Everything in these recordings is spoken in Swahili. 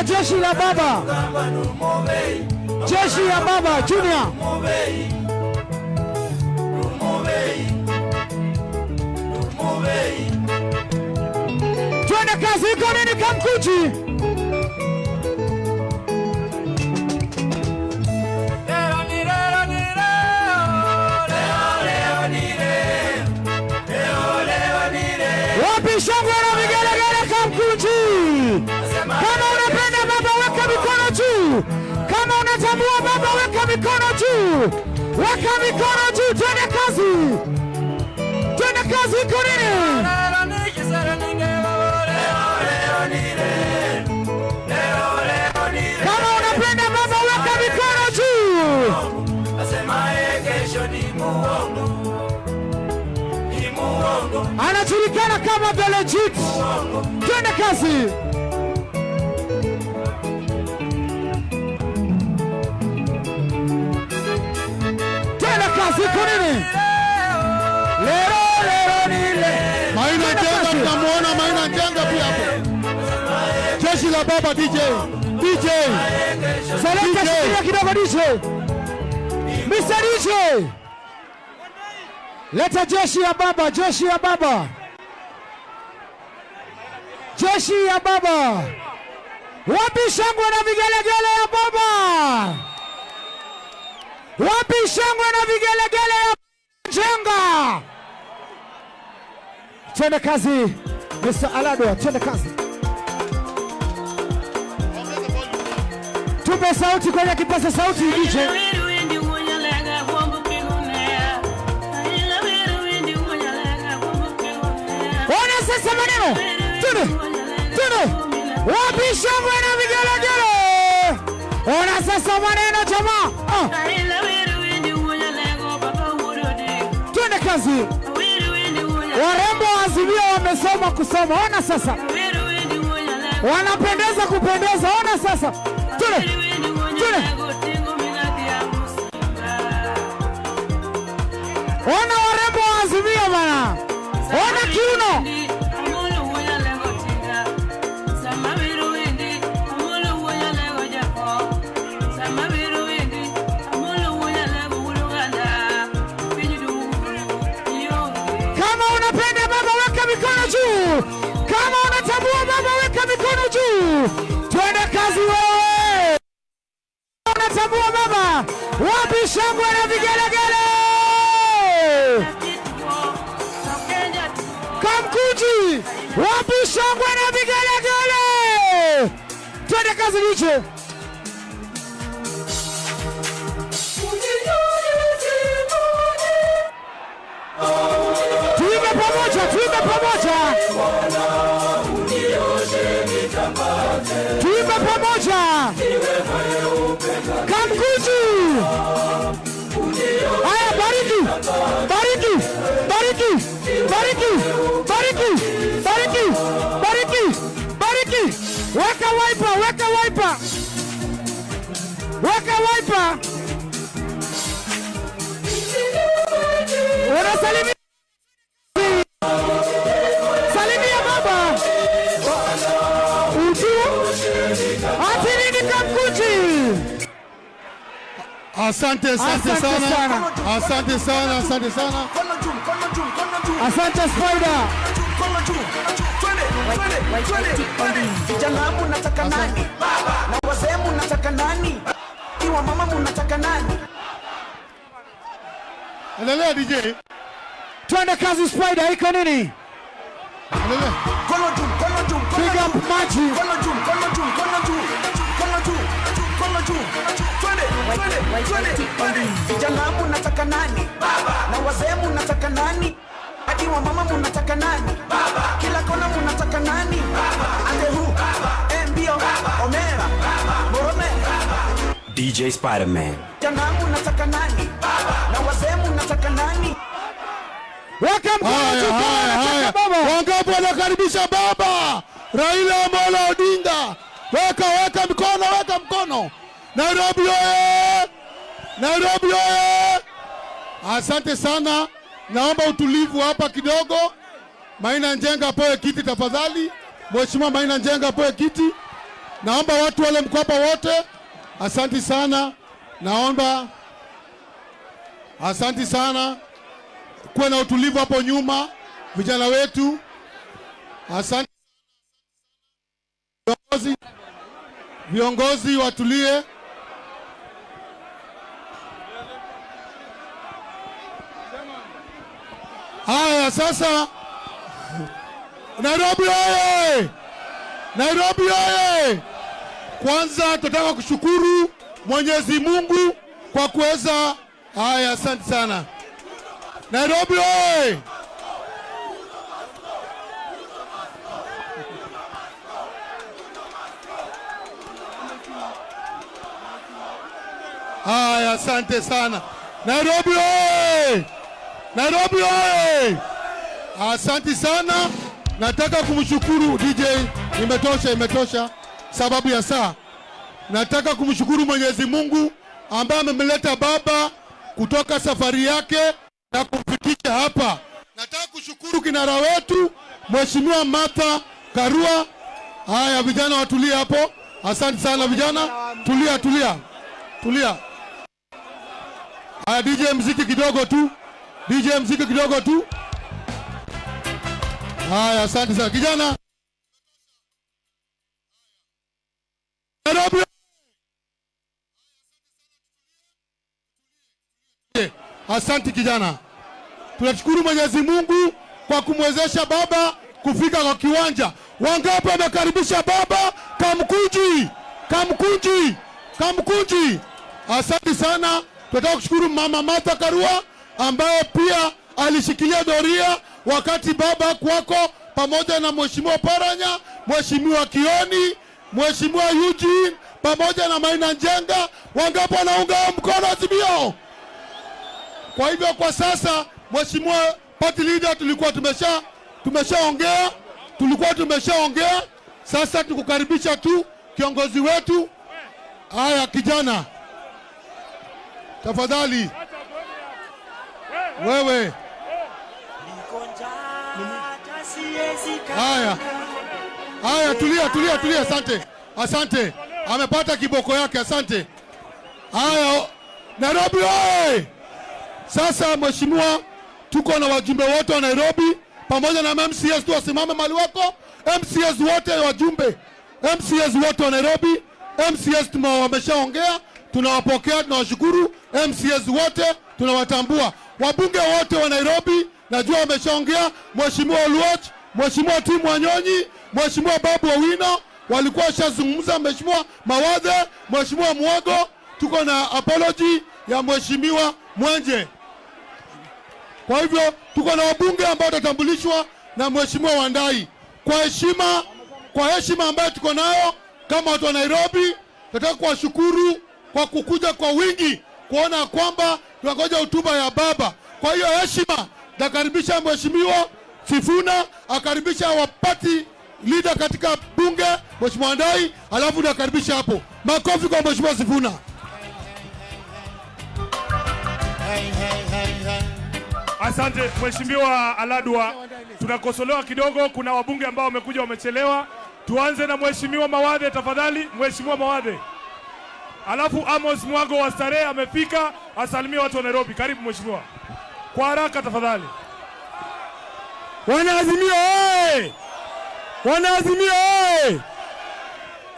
jeshi la baba. Jeshi ya baba Junior. Twende kazi, iko nini Kamukunji? Wapi shangwe na vigelegele Kamukunji? Kama unapenda baba weka mikono juu. Kama unatambua baba weka mikono juu. Weka mikono juu, twende kazi. Twende kazi, iko nini? Kama unapenda baba weka mikono juu. Anajulikana kama the legit. Twende kazi. Twende kazi, kunini? Lero nile. Maina Jenga tunamuona Maina Jenga pia hapo. Jeshi la baba DJ. Seleka shikilia kidogo DJ. Mr. DJ. Leta jeshi ya baba, jeshi ya baba. Jeshi ya baba. Wapi shangwe na vigelegele ya baba? Wapi shangwe na vigelegele ya Jenga? Twende kazi. Mr. Alado, twende kazi. Tupe sauti kwenye kipaza sauti DJ. Ona sasa maneno. Twende. Wapi shangwe na vigelegele? Ona sasa maneno jamaa. Twende kazi. Warembo wa Azimio wamesoma kusoma. Ona sasa. Wanapendeza kupendeza. Ona sasa. Twende. Ona warembo wa Azimio bana. Ona kiuno. Kama unapenda baba weka mikono juu. Kama unatambua baba weka mikono juu. Twende kazi wewe. Unatambua baba. Wapi shangwe na vigelegele? Kamukunji. Wapi shangwe na vigelegele? Twende kazi DJ. Tuimbe pamoja. Tuimbe pamoja. Kamukunji. Haya, bariki. Weka wiper. Unasalimia. Salimia baba. Atini Kamukunji. Asante sana. Asante Spider. Vijana mnataka nani? Na wazee mnataka nani? Iwa mama mnataka nani? Endelea DJ. Twende kazi Spider, iko nini? Endelea. Big up maji. Twende. Vijana mnataka nani? Na wazee mnataka nani? Hadi wa mama mnataka nani? Kila kona mnataka nani? Andehu, Mbio, Omera, Morome. DJ Spider-Man. Vijana mnataka nani? Na wazee mnataka nani? Weka mkono baba. Wangapi wanakaribisha baba Raila Odinga? Weka mkono. Nairobi oye! Asante sana. Naomba utulivu hapa kidogo. Maina Njenga apoe kiti tafadhali. Mheshimiwa Maina Njenga apoe kiti. Naomba watu wale mko hapa wote, asante sana. Naomba asante sana, kuwe na utulivu hapo nyuma, vijana wetu. Asante viongozi watulie. Haya sasa, Nairobi oye! Nairobi oye! Kwanza tunataka kushukuru Mwenyezi Mungu kwa kuweza. Haya, asante sana. Nairobi oye! Haya, asante sana. Nairobi oye! Nairobi oye! Asante sana. Nataka kumshukuru DJ, imetosha sababu ya saa. Nataka kumshukuru Mwenyezi Mungu ambaye amemleta baba kutoka safari yake na kumfikisha hapa. Nataka kushukuru kinara wetu Mheshimiwa Martha Karua. Haya vijana watulia hapo. Asante sana vijana. Tulia. Haya DJ mziki kidogo tu. Haya, asante sana kijana. Nairobi. Asante kijana. Tunashukuru Mwenyezi Mungu kwa kumwezesha baba kufika kwa kiwanja. Wangapi wamekaribisha baba? Kamukunji. Asante sana. Tunataka kushukuru Mama Martha Karua ambaye pia alishikilia doria wakati baba kwako, pamoja na Mheshimiwa Paranya, Mheshimiwa Kioni, Mheshimiwa Eugene pamoja na Maina Njenga. Wangapi wanaunga mkono Azimio? Kwa hivyo kwa sasa, Mheshimiwa party leader, tulikuwa tumeshaongea. Sasa tukukaribisha tu kiongozi wetu. Haya kijana, tafadhali wewe. Haya, tulia. Asante. Amepata kiboko yake, asante. Haya, Nairobi oye! Sasa mheshimiwa, tuko na wajumbe wote wa Nairobi pamoja na MCS tu, wasimame mali wako. MCS wote wajumbe, MCS wote wa Nairobi, MCS wameshaongea, tunawapokea, tunawashukuru. MCS wote tunawatambua. Wabunge wote wa Nairobi najua wameshaongea. Mheshimiwa Oluoch, Mheshimiwa Tim Wanyonyi, Mheshimiwa Babu Owino walikuwa washazungumza. Mheshimiwa Mawadhe, Mheshimiwa Mwogo, tuko na apology ya Mheshimiwa Mwenje. Kwa hivyo tuko na wabunge ambao watatambulishwa na Mheshimiwa Wandai. Kwa heshima ambayo tuko nayo kama watu wa Nairobi, nataka kuwashukuru kwa kukuja kwa wingi kuona kwamba tunangoja hotuba ya baba. Kwa hiyo heshima, nakaribisha Mheshimiwa Sifuna akaribisha wapati leader katika bunge, Mheshimiwa Wandai, alafu nakaribisha hapo. Makofi kwa Mheshimiwa Sifuna. Asante Mheshimiwa Aladwa, tunakosolewa kidogo, kuna wabunge ambao wamekuja wamechelewa. Tuanze na Mheshimiwa Mawadhe tafadhali. Mheshimiwa Mawadhe, alafu Amos Mwago wa Starehe amefika, asalimie watu wa Nairobi. Karibu mheshimiwa, kwa haraka tafadhali. Wanaazimio oye! Wanaazimio oye!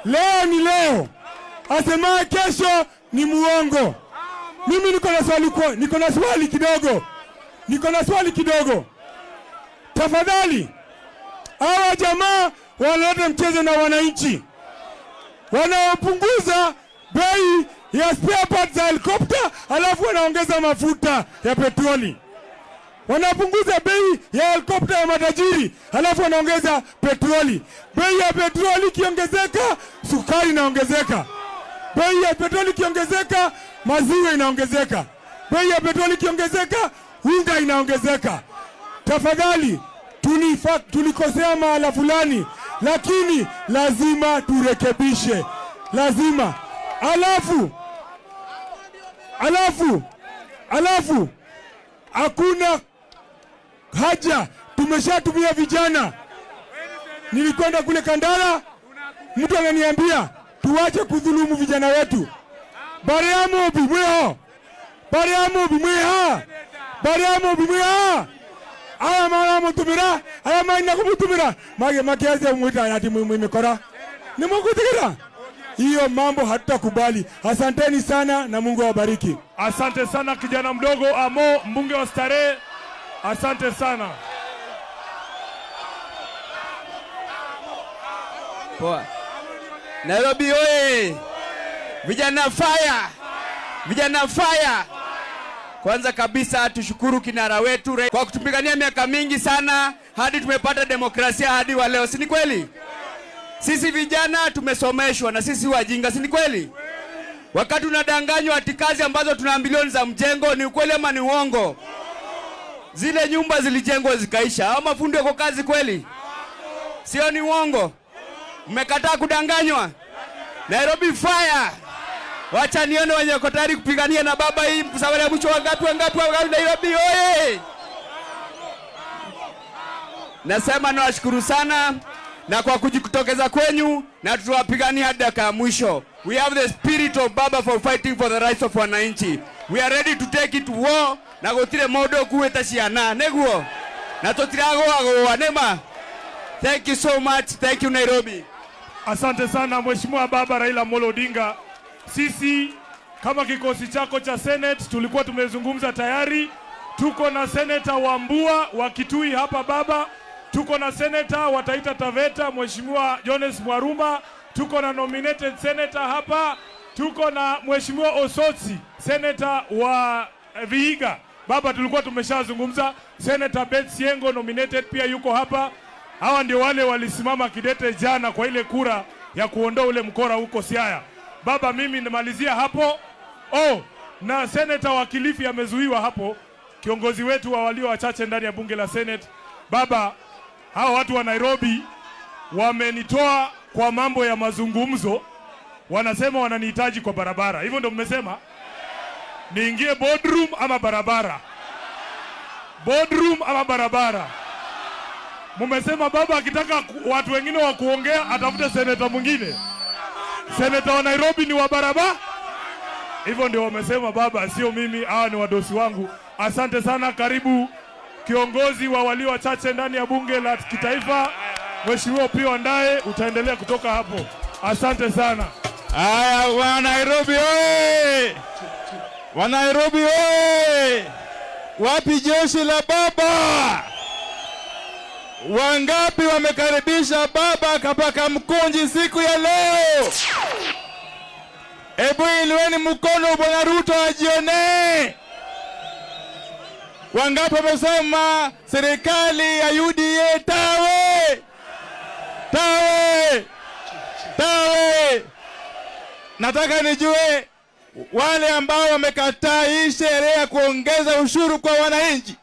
Leo ni leo, asema kesho ni muongo. Mimi niko na swali kidogo. Tafadhali, hawa jamaa wanaleta mchezo na wananchi, wanaopunguza bei ya spare parts za helikopta, alafu wanaongeza mafuta ya petroli. Wanapunguza bei ya helikopta ya matajiri, alafu wanaongeza petroli. Bei ya petroli kiongezeka, sukari inaongezeka. Bei ya petroli kiongezeka, maziwa inaongezeka. Bei ya petroli kiongezeka, unga inaongezeka. Tafadhali, tulikosea mahala fulani, lakini lazima turekebishe. Lazima. Alafu hakuna haja, tumeshatumia vijana. Nilikwenda kule Kandala, mtu ananiambia tuache kudhulumu vijana wetu. Bariamu bimweho. Bariamu bimweha. Bariamu bimweha. Aya mara mutumira, aya maina kumutumira. Makiazi mwita yati mwimekora. Ni Mungu tikira. Hiyo mambo hatutakubali. Asanteni sana na Mungu awabariki. Asante sana kijana mdogo Amo, mbunge wa Starehe. Asante sana. Poa. Nairobi oye! Vijana fire! Vijana fire! Kwanza kabisa tushukuru kinara wetu kwa kutupigania miaka mingi sana hadi tumepata demokrasia hadi wa leo. Si ni kweli? Sisi vijana tumesomeshwa na sisi wajinga, si ni kweli? Wakati unadanganywa ati kazi ambazo tuna bilioni za mjengo, ni ukweli ama ni uongo? Zile nyumba zilijengwa zikaisha. Hao mafundi wako kazi kweli? Sio, ni uongo? Mmekataa kudanganywa. Nairobi fire. Wacha nione wenye wako tayari kupigania na baba hii msawali ya mwisho wangapi Nairobi oye. Nasema nawashukuru sana na kwa kujitokeza kwenyu na tutawapigania hadi dakika ya mwisho. We have the spirit of baba for fighting for the rights of wananchi. We are ready to take it to war na gotire modo kuweta ciana neguo. Na totirago ago nema. Thank you so much. Thank you Nairobi. Asante sana Mheshimiwa Baba Raila Odinga. Sisi kama kikosi chako cha Senate tulikuwa tumezungumza tayari. Tuko na Senator Wambua wa Kitui hapa baba. Tuko na Senator wa Taita Taveta Mheshimiwa Jones Mwarumba. Tuko na nominated Senator hapa. Tuko na Mheshimiwa Osotsi, Senator wa Vihiga. Baba tulikuwa tumeshazungumza. Senator Beth Siengo nominated pia yuko hapa. Hawa ndio wale walisimama kidete jana kwa ile kura ya kuondoa ule mkora huko Siaya. Baba mimi nimalizia hapo. Na Senator wa Kilifi amezuiwa hapo. Kiongozi wetu wa walio wachache ndani ya bunge la Senate. Baba, hao watu wa Nairobi wamenitoa kwa mambo ya mazungumzo. Wanasema wananihitaji kwa barabara. Hivyo ndio mmesema? Niingie boardroom ama barabara? Boardroom ama barabara? Mmesema baba akitaka watu wengine wa kuongea atafute senator mwingine. Senator wa Nairobi ni wa barabara? Hivyo ndio wamesema baba, sio mimi, hawa ni wadosi wangu. Asante sana, karibu kiongozi wa walio wachache ndani ya bunge la kitaifa. Mheshimiwa Pio Wandae, utaendelea kutoka hapo. Asante sana. Aya, wa Nairobi oye! Wa Nairobi oye! Wapi jeshi la baba? Wangapi wamekaribisha baba kapa Kamukunji siku ya leo? Ebu inueni mkono Bwana Ruto ajione. Wangapi wamesema serikali ya UDA tawe? Tawe! Tawe! Nataka nijue wale ambao wamekataa hii sheria ya kuongeza ushuru kwa wananchi.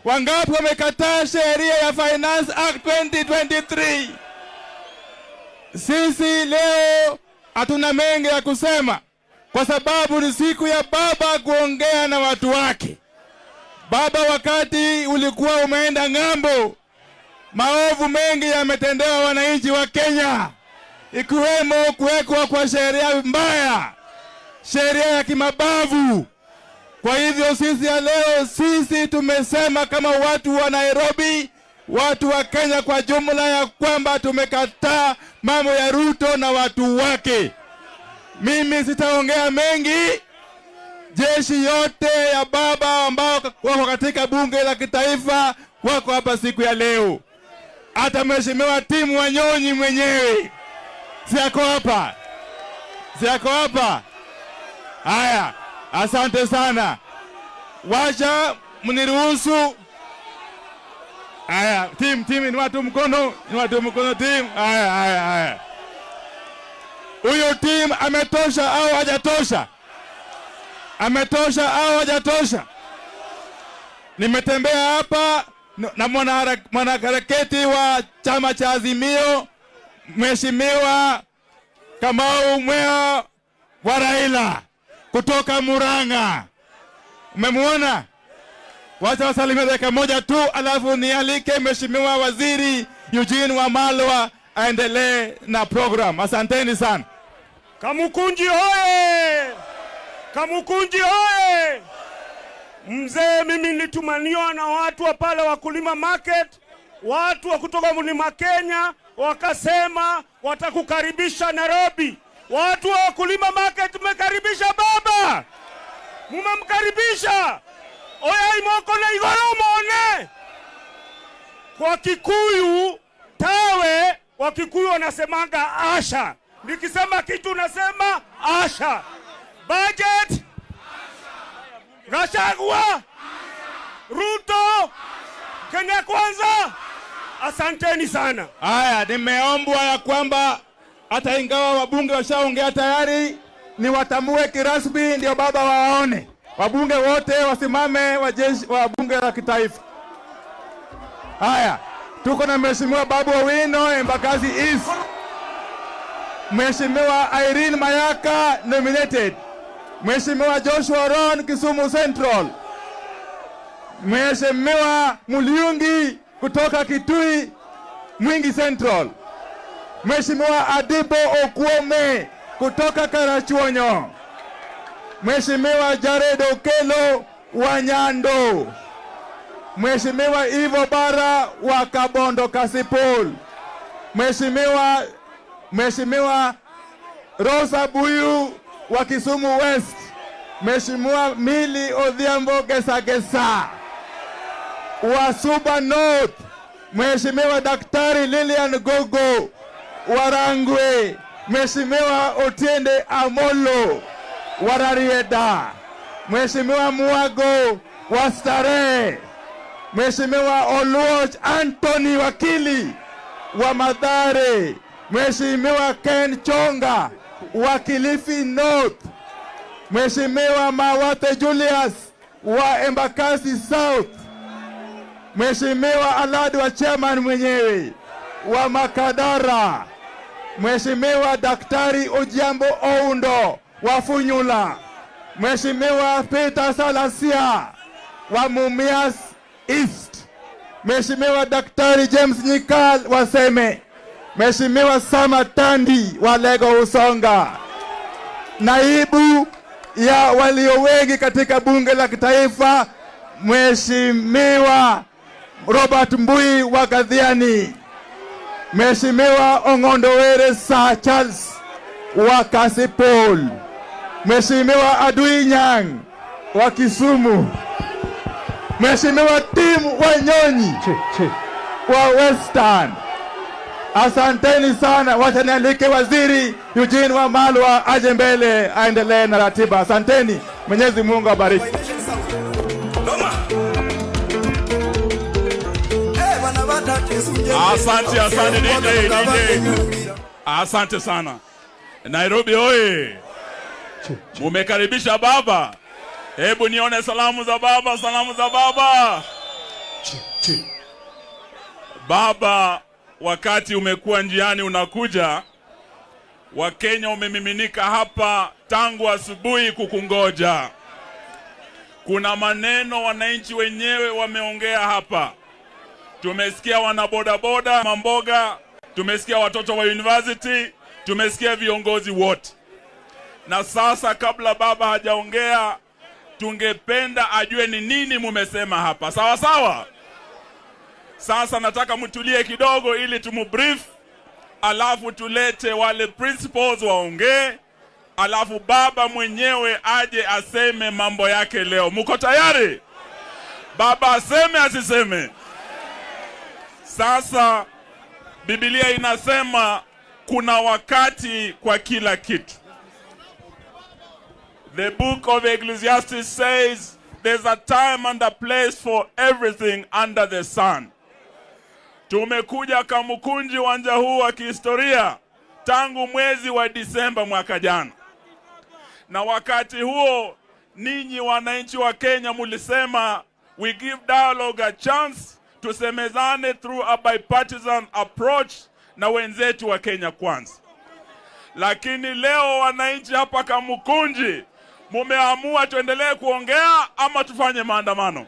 Wangapi wamekataa sheria ya Finance Act 2023? Sisi leo hatuna mengi ya kusema kwa sababu ni siku ya baba kuongea na watu wake. Baba, wakati ulikuwa umeenda ng'ambo, maovu mengi yametendewa wananchi wa Kenya, ikiwemo kuwekwa kwa sheria mbaya, sheria ya kimabavu. Kwa hivyo sisi ya leo, sisi tumesema kama watu wa Nairobi, watu wa Kenya kwa jumla, ya kwamba tumekataa mambo ya Ruto na watu wake. Mimi sitaongea mengi. Jeshi yote ya baba ambao wako katika bunge la kitaifa wako hapa siku ya leo. Hata Mheshimiwa Timu Wanyonyi mwenyewe siako hapa. Siako hapa. Haya, asante sana. Wacha mniruhusu. Haya, timu ni watu mkono, timu. Haya. Huyo timu ametosha au hajatosha? Ametosha au hajatosha? Nimetembea hapa na mwanaharakati wa chama cha Azimio, Mheshimiwa Kamau Mwea wa Raila kutoka Murang'a. Umemuona? Wacha wasalimia dakika moja tu, alafu nialike Mheshimiwa Waziri Eugene Wamalwa aendelee na program. Asanteni sana. Kamukunji hoye! Kamukunji hoye! Mzee, mimi nilitumaniwa na watu wa pale Wakulima Market, watu wa kutoka Mlima Kenya, wakasema watakukaribisha Nairobi. Watu wa Wakulima Market mmekaribisha baba. Mumemkaribisha. Oya imoko na igoro muone. Kwa Kikuyu tawe, Wakikuyu wanasemanga asha. Nikisema kitu unasema asha. Budget Gachagua, Ruto, Kenya Kwanza. Asanteni sana. Haya, nimeombwa ya kwamba hata ingawa wabunge washaongea tayari, ni watambue kirasmi ndio baba waone. Wabunge wote wasimame, wa bunge la kitaifa. Haya, tuko na Mheshimiwa Babu Owino Embakasi East. Mheshimiwa Irene Mayaka nominated. Mheshimiwa Joshua Ron Kisumu Central. Mheshimiwa Muliungi kutoka Kitui Mwingi Central. Mheshimiwa Adibo Okwome kutoka Karachuonyo. Mheshimiwa Jared Okelo wa Nyando. Mheshimiwa Ivo Bara wa Kabondo Kasipul. Mheshimiwa Rosa Buyu wa Kisumu West. Mheshimiwa Mili Odhiambo Gesagesa wa Suba North. Mheshimiwa Daktari Lilian Gogo wa Rangwe. Mheshimiwa Otiende Amolo wa Rarieda. Mheshimiwa Muago wa Starehe. Mheshimiwa Oluoch Anthony Wakili wa Mathare. Mheshimiwa Ken Chonga wa Kilifi North. Mheshimiwa Mawate Julius wa Embakasi South. Mheshimiwa Alad wa chairman mwenyewe wa Makadara. Mheshimiwa Daktari Ojiambo Oundo wa Funyula. Mheshimiwa Peter Salasia wa Mumias East. Mheshimiwa Daktari James Nyikal wa Seme. Mheshimiwa Sama Tandi wa Lego Usonga. Naibu ya walio wengi katika bunge la kitaifa Mheshimiwa Robert Mbui wa Kadhiani. Mheshimiwa Ongondowere Sir Charles wa Kasipul. Mheshimiwa Adui Nyang wa Kisumu. Mheshimiwa Tim Wanyonyi wa Western. Asanteni sana. Wacha nialike Waziri Eugene Wamalwa aje mbele aendelee na ratiba. Asanteni. Mwenyezi Mungu abariki. Asante DJ. Asante sana. Nairobi oye. Mumekaribisha baba. Hebu nione salamu za baba, salamu za baba. Baba, wakati umekuwa njiani unakuja, Wakenya umemiminika hapa tangu asubuhi kukungoja. Kuna maneno wananchi wenyewe wameongea hapa. Tumesikia wanabodaboda, mamboga, tumesikia watoto wa university, tumesikia viongozi wote. Na sasa kabla baba hajaongea, tungependa ajue ni nini mumesema hapa. Sawa sawa? Sasa nataka mtulie kidogo ili tumubrief, alafu tulete wale principals waongee, alafu baba mwenyewe aje aseme mambo yake leo. Muko tayari? Baba aseme asiseme? Sasa Biblia inasema kuna wakati kwa kila kitu. The book of Ecclesiastes says there's a time and a place for everything under the sun. Tumekuja Kamukunji uwanja huu wa kihistoria tangu mwezi wa Disemba mwaka jana. Na wakati huo ninyi wananchi wa Kenya mulisema we give dialogue a chance, tusemezane through a bipartisan approach na wenzetu wa Kenya Kwanza. Lakini leo wananchi hapa Kamukunji mumeamua tuendelee kuongea ama tufanye maandamano?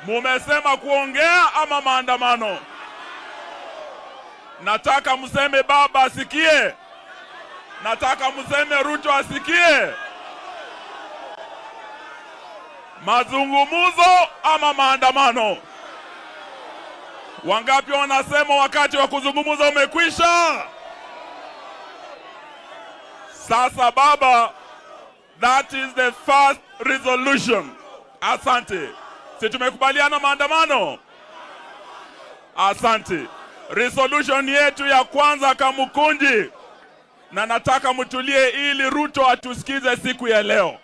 Mumesema kuongea ama maandamano? Nataka mseme baba asikie. Nataka mseme Ruto asikie. Mazungumzo ama maandamano? Wangapi wanasema wakati wa kuzungumza umekwisha? Sasa baba, that is the first resolution. Asante. Si tumekubaliana maandamano? Asante. Resolution yetu ya kwanza Kamukunji, na nataka mtulie ili Ruto atusikize siku ya leo.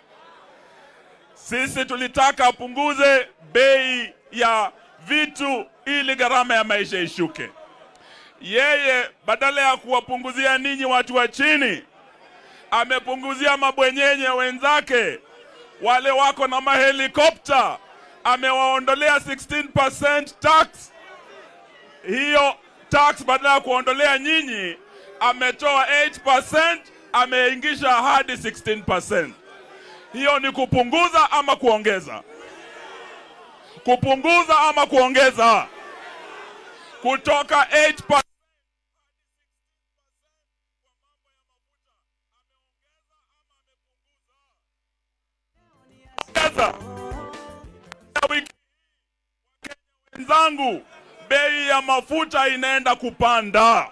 Sisi tulitaka apunguze bei ya vitu ili gharama ya maisha ishuke. Yeye badala ya kuwapunguzia ninyi watu wa chini, amepunguzia mabwenyenye wenzake wale wako na mahelikopta, amewaondolea 16% tax. Hiyo tax badala ya kuondolea nyinyi ametoa 8%, ameingisha hadi 16%. Hiyo ni kupunguza ama kuongeza? Kupunguza ama kuongeza? Kutoka 8% wenzangu, bei ya mafuta inaenda kupanda.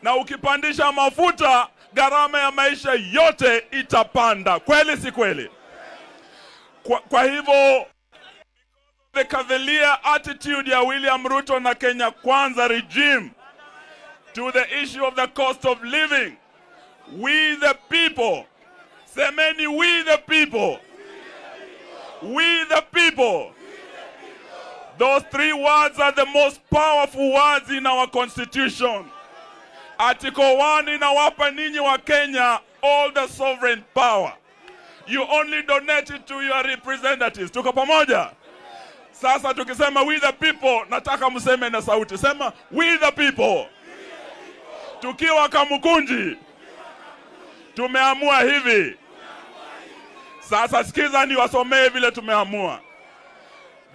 Na ukipandisha mafuta, gharama ya maisha yote itapanda. Kweli si kweli? Kwa hivyo, the cavalier attitude ya William Ruto na Kenya Kwanza regime to the issue of the cost of living, we the people, semeni we the people, we the people. Those three words are the most powerful words in our constitution. Article 1 inawapa ninyi wa Kenya all the sovereign power. You only donate it to your representatives. Tuko pamoja? Sasa tukisema we the people, nataka mseme na sauti. Sema we the people. Tukiwa Kamukunji tumeamua hivi. Sasa sikiza ni wasomee vile tumeamua.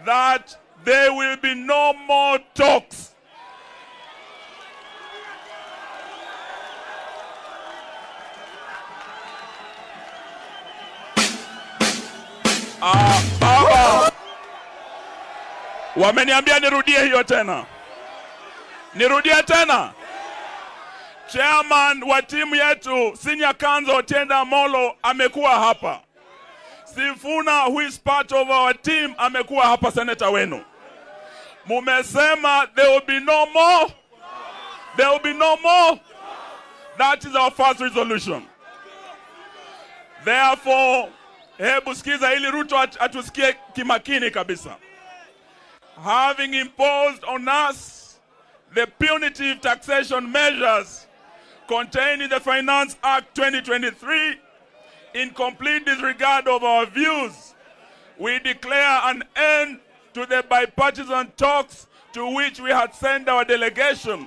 That there will be no more talks. Wameniambia nirudie hiyo tena. Nirudie tena. Chairman wa timu yetu Senior Kanzo Tienda Molo amekuwa hapa. Sifuna, who is part of our team, amekuwa hapa, senator wenu. Mumesema there will be no more. There will be no more. That is our first resolution. Therefore, hebu sikiza ili Ruto atusikie kimakini kabisa. Having imposed on us the punitive taxation measures contained in the Finance Act 2023, in complete disregard of our views, we declare an end to the bipartisan talks to which we had sent our delegation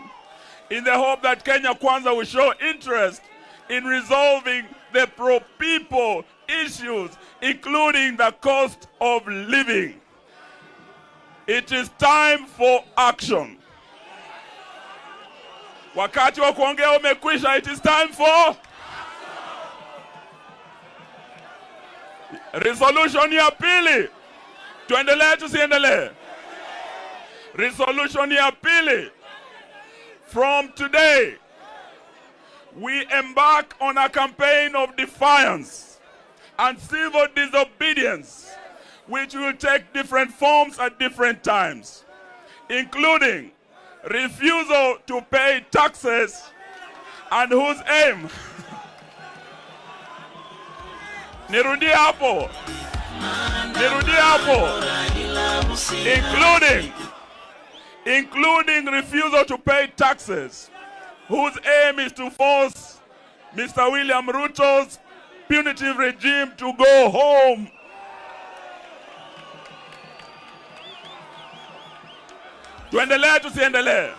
in the hope that Kenya Kwanza will show interest in resolving the pro-people issues, including the cost of living. It is time for action. Wakati wa kuongea umekwisha. It is time for resolution ya pili. Tuendelee tusiendelee? Resolution ya pili. From today, we embark on a campaign of defiance and civil disobedience, which will take different forms at different times, including refusal to pay taxes, and whose aim nirudie hapo including refusal to pay taxes, whose aim is to force Mr. William Ruto's punitive regime to go home. Tuendelee tusiendelee?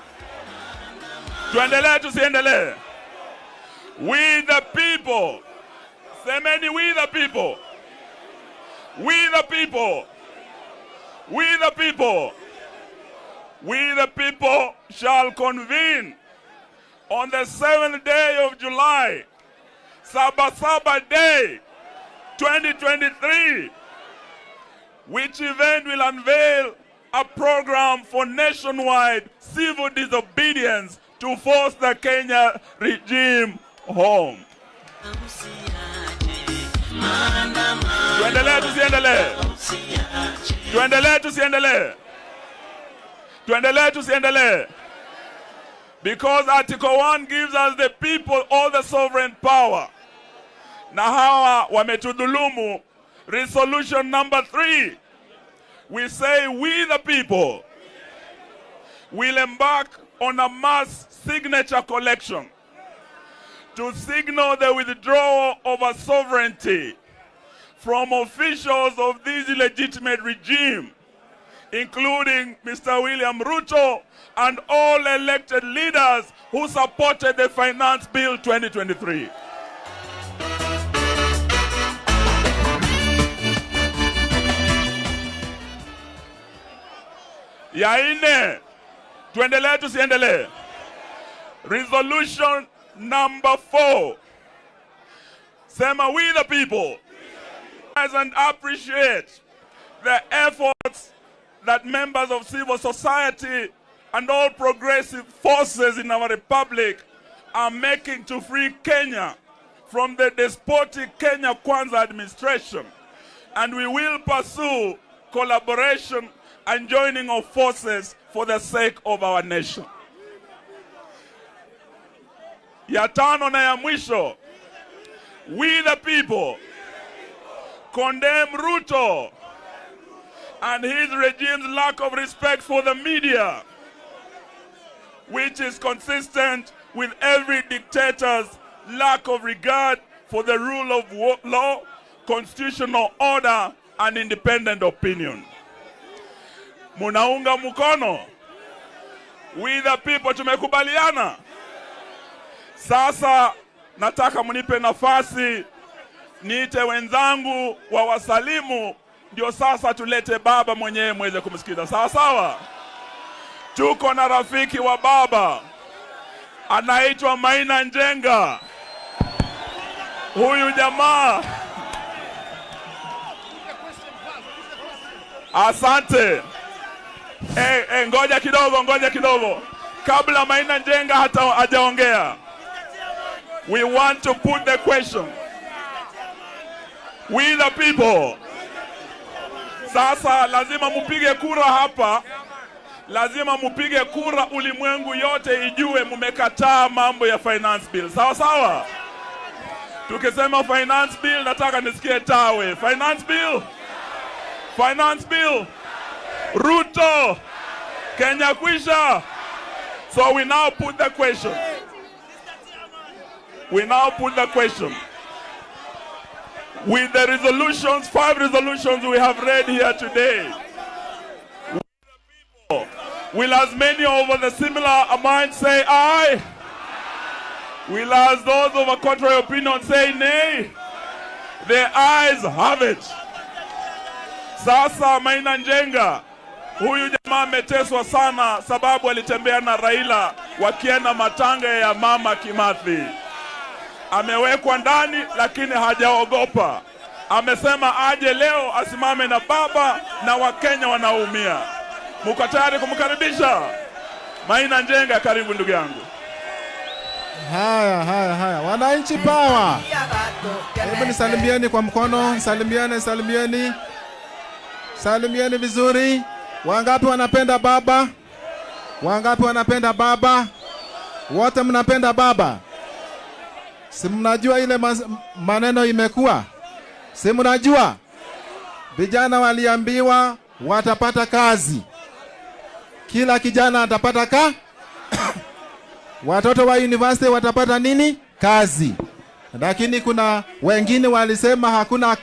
Tuendelee tusiendelee? We the people. Semeni we the people. We the people. We the people. We the people shall convene on the 7th day of July Sabasaba Day 2023, which event will unveil a program for nationwide civil disobedience to force the Kenya regime home. Tuendelee tusiendelee? Tuendelee tusiendelee? Tuendelee tusiendelee? Because Article 1 gives us the people all the sovereign power. Na hawa wametudhulumu. Resolution number 3, we say we the people will embark on a mass signature collection to signal the withdrawal of our sovereignty from officials of this illegitimate regime, including Mr. William Ruto and all elected leaders who supported the Finance Bill 2023. Ya ine, tuendelee tusiendelee? Resolution number 4. Sema we the people and appreciate the efforts that members of civil society and all progressive forces in our republic are making to free Kenya from the despotic Kenya Kwanza administration. And we will pursue collaboration and joining of forces for the sake of our nation. Ya tano na ya mwisho, we the people condemn Ruto and his regime's lack of respect for the media, which is consistent with every dictator's lack of regard for the rule of law, constitutional order, and independent opinion. Munaunga mkono? We the people tumekubaliana? Sasa nataka munipe nafasi niite wenzangu wa wasalimu, ndio sasa tulete baba mwenyewe mweze kumsikiza. Sawa sawa? Tuko na rafiki wa baba anaitwa Maina Njenga. Huyu jamaa, asante. Ngoja kidogo. Kabla Maina Njenga hata hajaongea, we want to put the question. We the people. Sasa lazima mupige kura hapa. Lazima mupige kura ulimwengu yote ijue mumekataa mambo ya finance bill. Sawa sawa? Tukisema finance bill nataka nisikie tawe. Finance bill. Finance bill. Ruto. Kenya kwisha. So we now put the question. With the resolutions, 5 resolutions we have read here today, will as many over the similar mind say aye? Will as those of a contrary opinion say nay? The ayes have it. Sasa Maina Njenga, huyu jamaa ameteswa sana sababu alitembea na Raila wakienda matanga ya mama Kimathi. Amewekwa ndani lakini hajaogopa. Amesema aje leo asimame na baba na Wakenya wanaumia. Muko tayari kumkaribisha? Maina Njenga, karibu ndugu yangu. Haya. Wananchi power. Hebu nisalimieni kwa mkono, salimieni vizuri. Wangapi wanapenda baba? Wote mnapenda baba? Si mnajua ile maneno imekuwa? Si mnajua? Vijana waliambiwa watapata kazi. Kila kijana atapata watoto wa university watapata nini? Kazi. Lakini kuna wengine walisema hakuna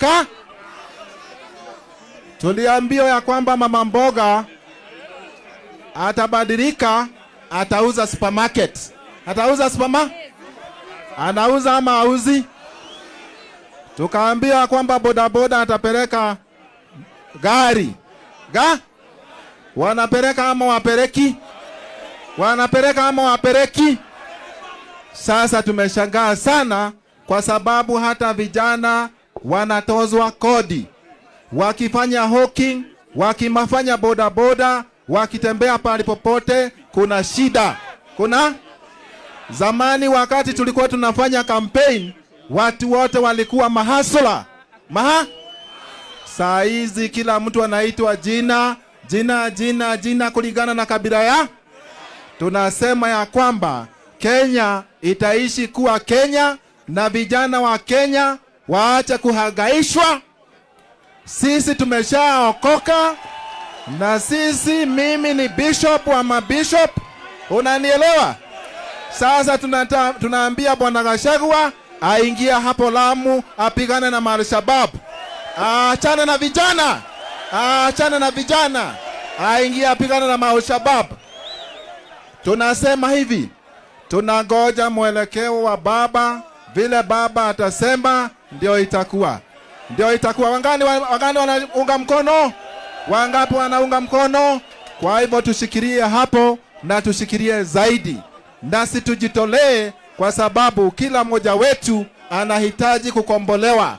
Tuliambiwa ya kwamba mama mboga atabadilika, atauza supermarket. Anauza ama auzi? Tukaambia kwamba bodaboda atapeleka gari. Wanapeleka ama wapeleki? Sasa tumeshangaa sana kwa sababu hata vijana wanatozwa kodi. Wakifanya hawking, wakimafanya bodaboda, wakitembea pale popote, kuna shida. Kuna zamani wakati tulikuwa tunafanya campaign, watu wote walikuwa mahasula. Saa hizi kila mtu anaitwa jina kulingana na kabila ya. Tunasema ya kwamba Kenya itaishi kuwa Kenya na vijana wa Kenya waache kuhangaishwa. Sisi tumeshaokoka na sisi, mimi ni bishop wa mabishop. Unanielewa? Sasa tunaambia Bwana Gachagua aingia hapo Lamu apigane na Al-Shabaab. Achana na vijana. Aingia apigane na Al-Shabaab. Tunasema hivi, tunangoja mwelekeo wa baba, vile baba atasema ndio itakuwa. Wangani wanaunga mkono? Wangapi wanaunga mkono? Kwa hivyo tushikilie hapo na tushikilie zaidi. Nasi tujitolee kwa sababu kila mmoja wetu anahitaji kukombolewa.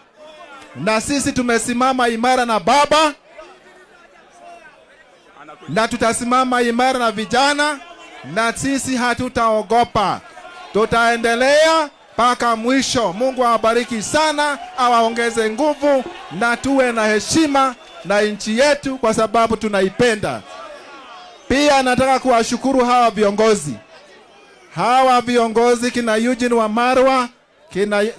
Na sisi tumesimama imara na baba na tutasimama imara na vijana, na sisi hatutaogopa. Tutaendelea mpaka mwisho. Mungu awabariki sana, awaongeze nguvu na tuwe na heshima na nchi yetu kwa sababu tunaipenda. Pia nataka kuwashukuru hawa viongozi kina Eugene Wamalwa,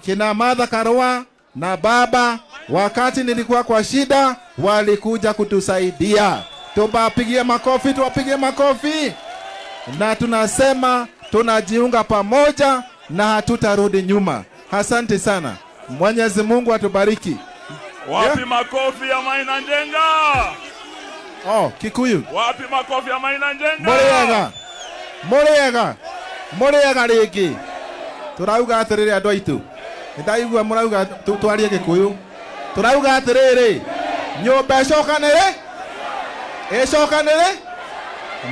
kina Martha Karua na baba. Wakati nilikuwa kwa shida walikuja kutusaidia. Tuwapigie makofi. Na tunasema tunajiunga pamoja na hatutarudi nyuma. Asante sana. Mwenyezi Mungu atubariki. Wapi makofi ya Maina Njenga? Kikuyu. Wapi makofi ya Maina Njenga? Murega rĩngĩ. Turauga atĩrĩrĩ andũ aitũ. Ndaigua murauga twarie Gĩkũyũ. Turauga atĩrĩrĩ, nyũmba ĩcokanĩre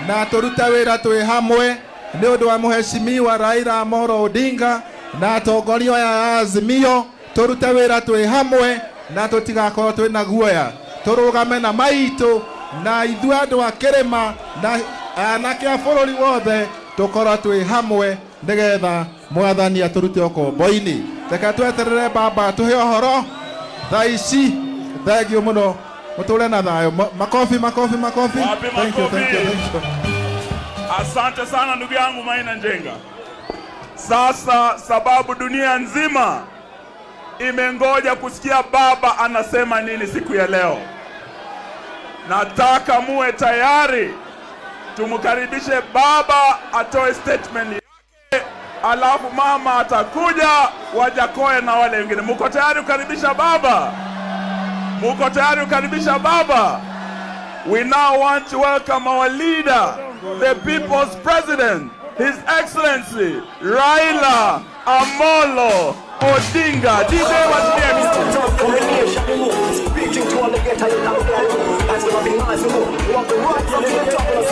na tũrute wĩra twĩ hamwe nĩ ũndũ wa Mheshimiwa Raila Odinga na atongoria ya Azimio. Tũrute wĩra twĩ hamwe na tũtigakorwo twĩna guoya. Tũrũgame na maitũ na ithuĩ andũ a kĩrĩma na anake a bũrũri wothe tukorwo twĩ hamwe nigetha mwathani aturute ũkombo-inĩ. Reke tweterere baba tuhe ũhoro thaa ici. Thengiũ mũno, mũtũre na thayũ. Makofi. Thank you. Asante sana ndugu yangu Maina Njenga. Sasa sababu dunia nzima imengoja kusikia baba anasema nini siku ya leo, nataka muwe tayari. Tumukaribishe baba atoe statement yake, alafu mama atakuja, Wajakoya na wale wengine. Muko tayari kukaribisha baba? We now want to welcome our leader, the people's president, His Excellency Raila Amolo Odinga. DJ speaking to all the ghetto in Africa. That's gonna be nice. We want the right from the top of the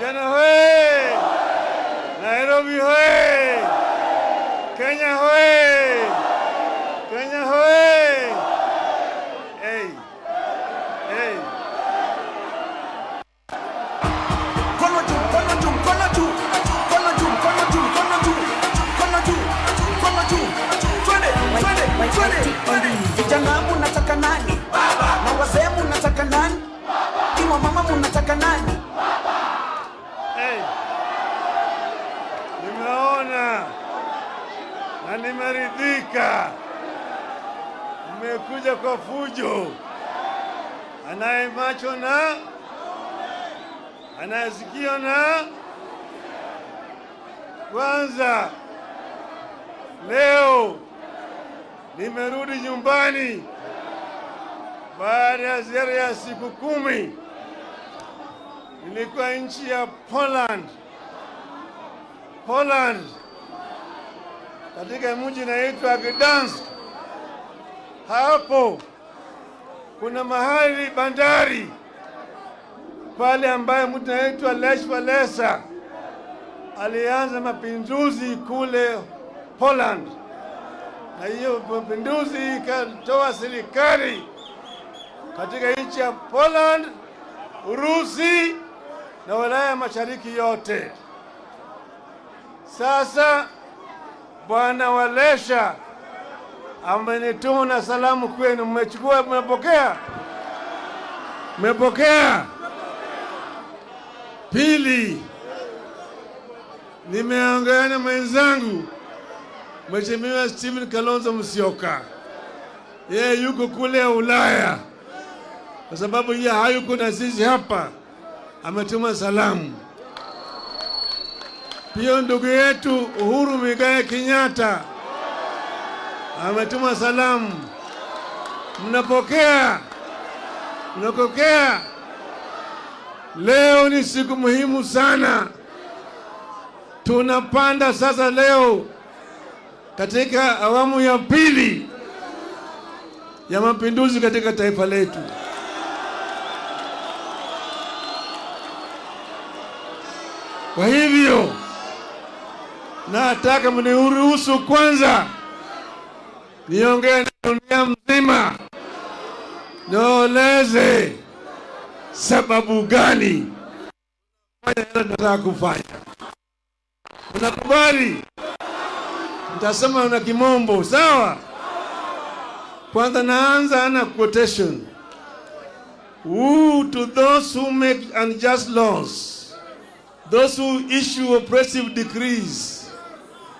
Vijana hoye! Nairobi hoye! Kenya hoye! Hey! Kono juu. Twende. Vijana munataka nani? Baba. Na wazee munataka nani? Iwa mama munataka nani? Nimeona na nimeridhika. Mmekuja kwa fujo. Anaye macho na anayesikio na. Kwanza leo nimerudi nyumbani Baada ya ziara ya siku 10 nilikuwa nchi ya Poland, katika mji unaitwa Gdansk. Hapo kuna mahali bandari pale ambaye mtu anaitwa Lech Walesa alianza mapinduzi kule Poland, na hiyo mapinduzi ikatoa serikali katika nchi ya Poland, Urusi na Ulaya Mashariki yote. Sasa Bwana Walesha amenituma na salamu kwenu. Mmechukua? Mmepokea? Mmepokea? Pili, nimeongea na mwenzangu Mheshimiwa Stephen Kalonzo Musyoka. Yeye yuko kule Ulaya, kwa sababu yeye hayuko na sisi hapa, ametuma salamu. Pia ndugu yetu Uhuru Muigai Kenyatta ametuma salamu. Mnapokea? Mnapokea? Leo ni siku muhimu sana. Tunapanda sasa leo katika awamu ya pili ya mapinduzi katika taifa letu. Kwa hivyo nataka mniruhusu kwanza niongee na dunia mzima, nieleze sababu gani nataka kufanya. Unakubali? Nitasema na kimombo, sawa? Kwanza naanza na quotation. Woe to those who make unjust laws, those who issue oppressive decrees,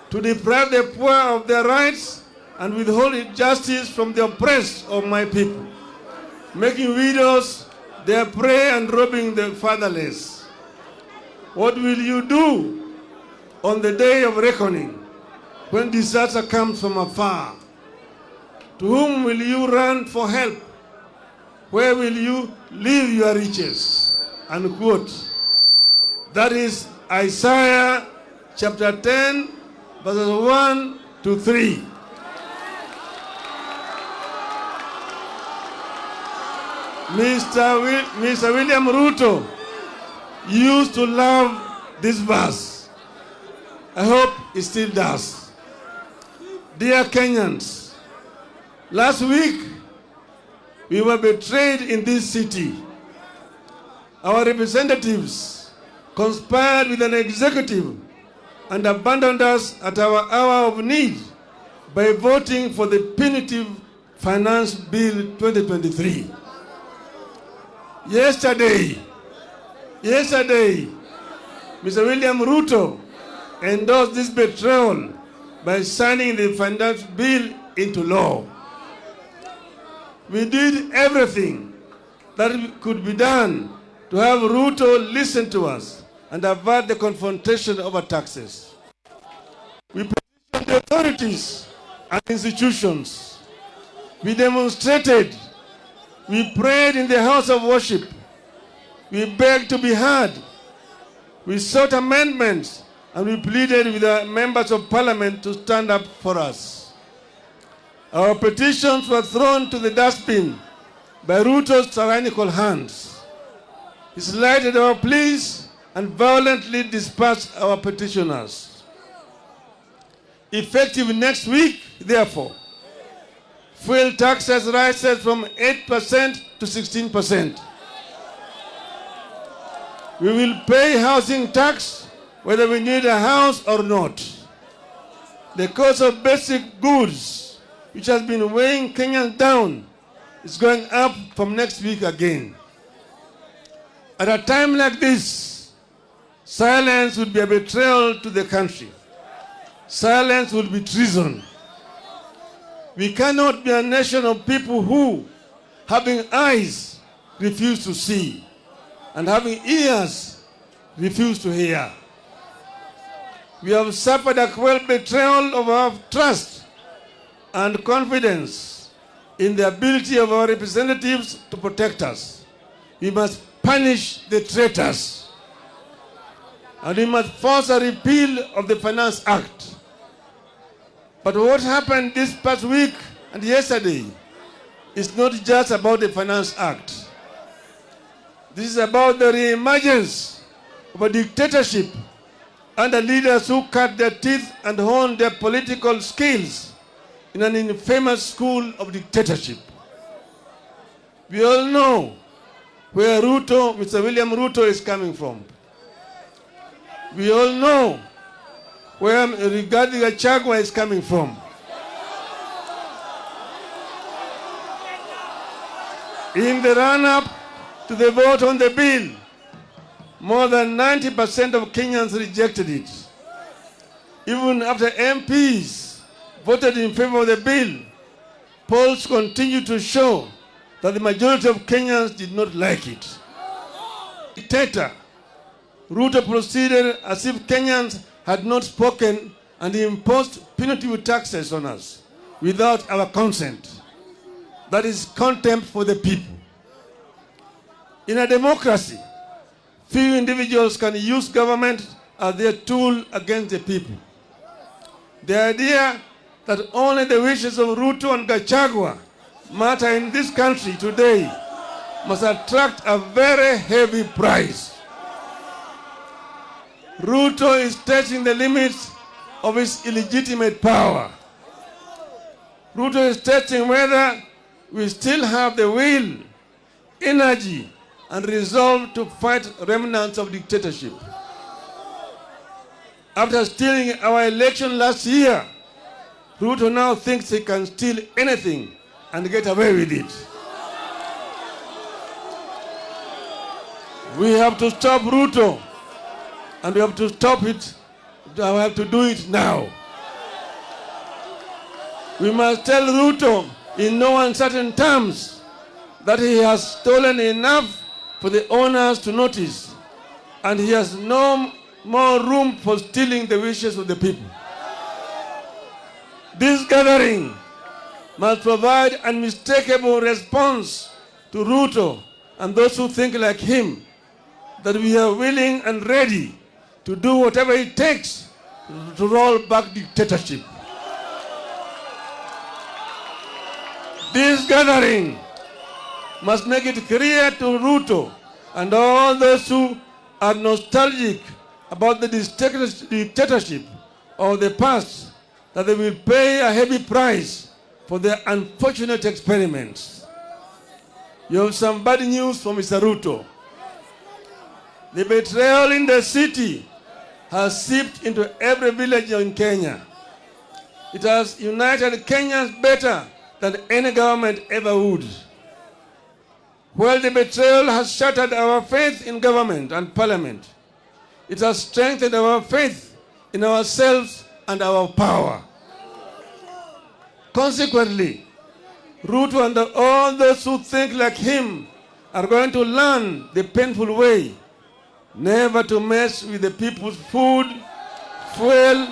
to deprive the poor of their rights and withhold justice from the oppressed of my people, making widows their prey and robbing the fatherless. What will you do on the day of reckoning, when disaster comes from afar? To whom will you run for help? Where will you leave your riches? Unquote. That is Isaiah chapter 10, verses 1 to 3. Mr. William Ruto used to love this verse. I hope he still does. Dear Kenyans, last week we were betrayed in this city. Our representatives conspired with an executive and abandoned us at our hour of need by voting for the punitive Finance Bill 2023. Yesterday, Mr. William Ruto endorsed this betrayal by signing the Finance Bill into law. We did everything that could be done to have Ruto listen to us and avert the confrontation over taxes. We petitioned the authorities and institutions. We demonstrated. We prayed in the house of worship. We begged to be heard. We sought amendments, and we pleaded with the members of parliament to stand up for us. Our petitions were thrown to the dustbin by Ruto's tyrannical hands. He slighted our pleas and violently dispersed our petitioners. Effective next week, therefore, fuel taxes rises from 8% to 16%. We will pay housing tax whether we need a house or not. The cost of basic goods, which has been weighing Kenyans down, is going up from next week again. At a time like this, silence would be a betrayal to the country. Silence would be treason. We cannot be a nation of people who, having eyes, refuse to see, and having ears, refuse to hear. We have suffered a cruel betrayal of our trust and confidence in the ability of our representatives to protect us. We must punish the traitors. And we must force a repeal of the Finance Act. But what happened this past week and yesterday is not just about the Finance Act. This is about the re-emergence of a dictatorship under leaders who cut their teeth and honed their political skills in an infamous school of dictatorship. We all know where Mr. William Ruto is coming from. We all know where Rigathi Gachagua is coming from. In the run-up to the vote on the bill, more than 90% of Kenyans rejected it. Even after MPs voted in favor of the bill, polls continue to show that the majority of Kenyans did not like it. Dictator Ruto proceeded as if Kenyans had not spoken and he imposed punitive taxes on us without our consent. That is contempt for the people. In a democracy, few individuals can use government as their tool against the people. The idea that only the wishes of Ruto and Gachagua matter in this country today must attract a very heavy price. Ruto is testing the limits of his illegitimate power. Ruto is testing whether we still have the will, energy, and resolve to fight remnants of dictatorship. After stealing our election last year, Ruto now thinks he can steal anything and get away with it. We have to stop Ruto, and we have to stop it. We have to do it now. We must tell Ruto in no uncertain terms that he has stolen enough for the owners to notice, and he has no more room for stealing the wishes of the people. This gathering must provide an unmistakable response to Ruto and those who think like him, that we are willing and ready to do whatever it takes to roll back dictatorship. This gathering must make it clear to Ruto and all those who are nostalgic about the dictatorship of the past that they will pay a heavy price for their unfortunate experiments. You have some bad news for Mr. Ruto. The betrayal in the city has seeped into every village in Kenya. It has united Kenyans better than any government ever would. While the betrayal has shattered our faith in government and parliament, it has strengthened our faith in ourselves and our power. Consequently, Ruto and all those who think like him are going to learn the painful way never to mess with the people's food, fuel,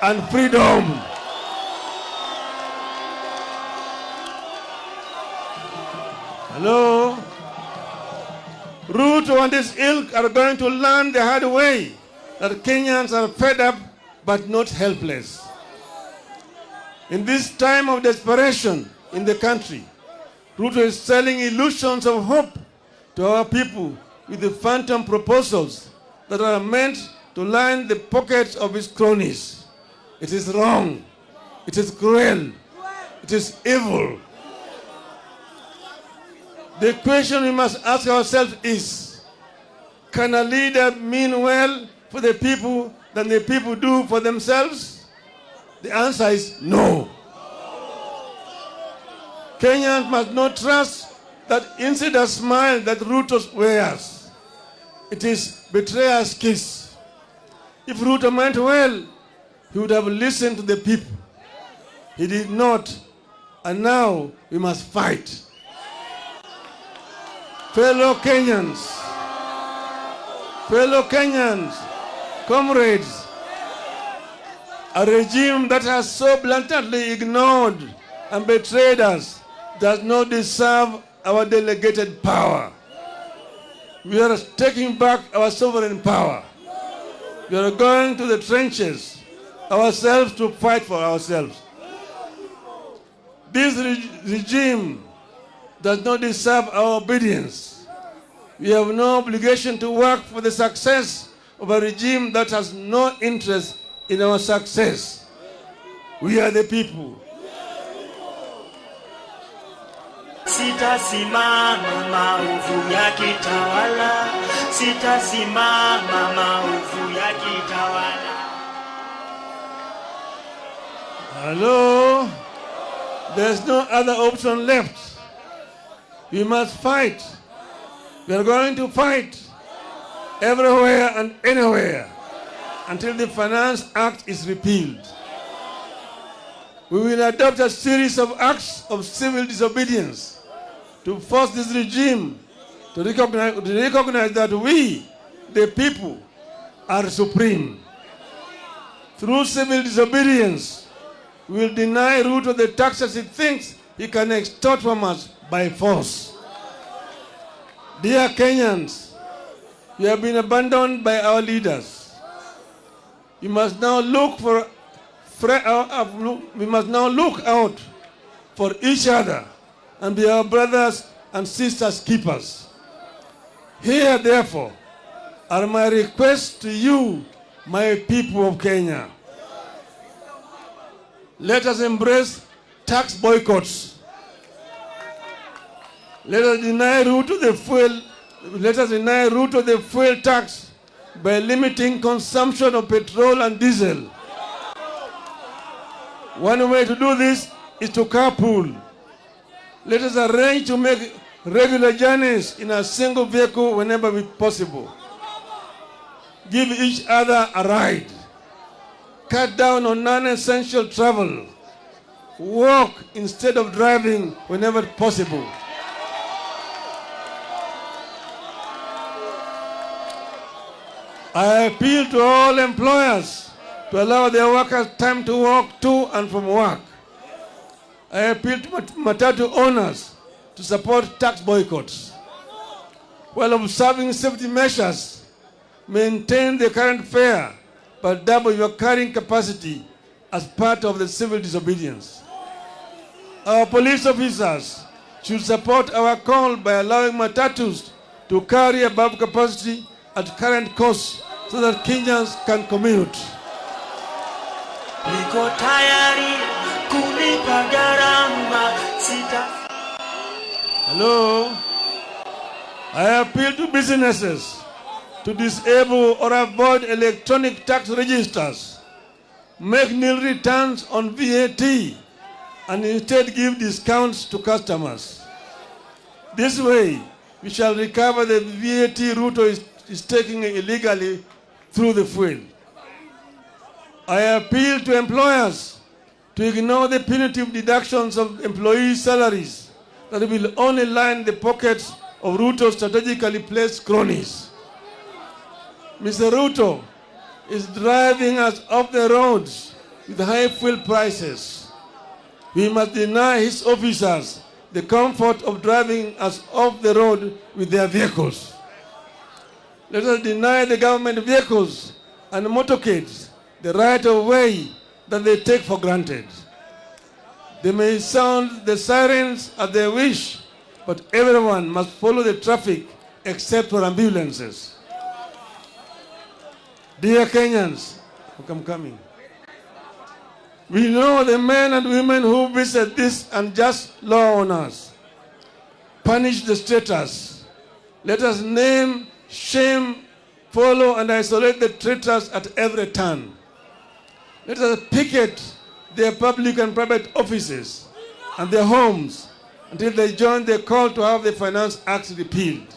and freedom. Hello? Ruto and his ilk are going to learn the hard way that Kenyans are fed up but not helpless. In this time of desperation in the country, Ruto is selling illusions of hope to our people with the phantom proposals that are meant to line the pockets of his cronies. It is wrong. It is cruel. It is evil. The question we must ask ourselves is, can a leader mean well for the people than the people do for themselves? The answer is no. Kenyans must not trust that insider smile that Ruto wears. It is betrayer's kiss. If Ruto meant well, he would have listened to the people. He did not, and now we must fight. Fellow Kenyans, comrades, a regime that has so blatantly ignored and betrayed us does not deserve our delegated power. We are taking back our sovereign power. We are going to the trenches ourselves to fight for ourselves. This regime does not deserve our obedience. We have no obligation to work for the success of a regime that has no interest in our success. We are the people. Sitasimama maovu ya kitawala, sitasimama maovu ya kitawala. Hello? There's no other option left. We must fight. We are going to fight everywhere and anywhere until the Finance Act is repealed. We will adopt a series of acts of civil disobedience to force this regime to recognize that we, the people, are supreme. Through civil disobedience, we will deny Ruto the taxes he thinks he can extort from us by force. Dear Kenyans, you have been abandoned by our leaders. You must now look out for each other and be our brothers and sisters keepers. Here, therefore, are my requests to you, my people of Kenya. Let us embrace tax boycotts. Let us deny Ruto the fuel tax by limiting consumption of petrol and diesel. One way to do this is to carpool. Let us arrange to make regular journeys in a single vehicle whenever possible. Give each other a ride. Cut down on non-essential travel. Walk instead of driving whenever possible. I appeal to all employers to allow their workers time to walk to and from work. I appeal to matatu owners to support tax boycotts. While observing safety measures, maintain the current fare but double your carrying capacity as part of the civil disobedience. Our police officers should support our call by allowing matatus to carry above capacity at current costs so that Kenyans can commute. Niko tayari kulipa gharama sita. Hello? I appeal to businesses to disable or avoid electronic tax registers, make nil returns on VAT, and instead give discounts to customers. This way, we shall recover the VAT Ruto is taking illegally through the fuel. I appeal to employers to ignore the punitive deductions of employees' salaries that will only line the pockets of Ruto's strategically placed cronies. Mr. Ruto is driving us off the roads with high fuel prices. We must deny his officers the comfort of driving us off the road with their vehicles. Let us deny the government vehicles and motorcades the right of way that they take for granted. They may sound the sirens as they wish, but everyone must follow the traffic except for ambulances. Dear Kenyans, I'm coming. We know the men and women who visit this unjust law on us. Punish the traitors. Let us name, shame, follow, and isolate the traitors at every turn. Let us picket their public and private offices and their homes until they join the call to have the Finance Act repealed.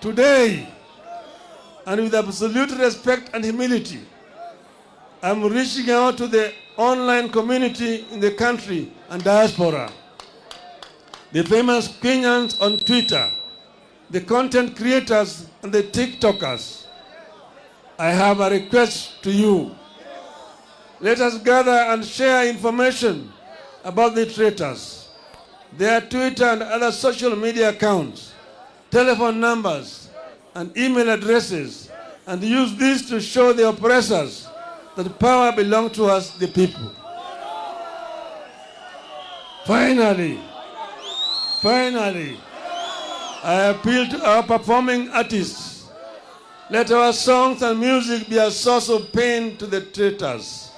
Today, and with absolute respect and humility, I'm reaching out to the online community in the country and diaspora, the famous Kenyans on Twitter, the content creators and the TikTokers. I have a request to you. Let us gather and share information about the traitors. their Twitter and other social media accounts, telephone numbers, and email addresses, and use this to show the oppressors that power belongs to us, the people. Finally, I appeal to our performing artists. Let our songs and music be a source of pain to the traitors.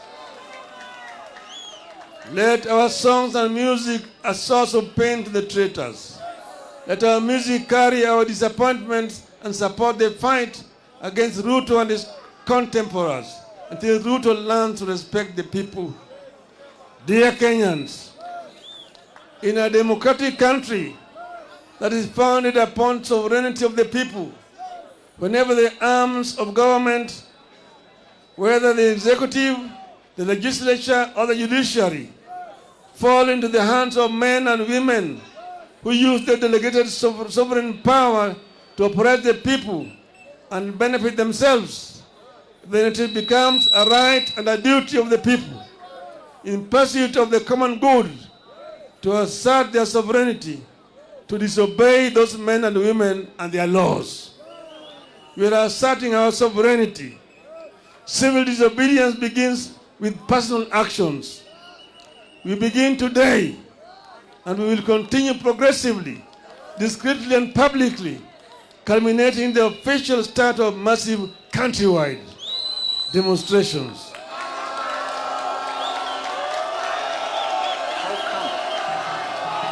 Let our songs and music a source of pain to the traitors. Let our music carry our disappointments and support the fight against Ruto and his contemporaries until Ruto learns to respect the people. Dear Kenyans, in a democratic country that is founded upon sovereignty of the people, whenever the arms of government, whether the executive, the legislature, or the judiciary, fall into the hands of men and women who use their delegated sovereign power to oppress the people and benefit themselves, then it becomes a right and a duty of the people in pursuit of the common good to assert their sovereignty, to disobey those men and women and their laws. We are asserting our sovereignty. Civil disobedience begins with personal actions. We begin today, and we will continue progressively, discreetly and publicly, culminating in the official start of massive countrywide demonstrations.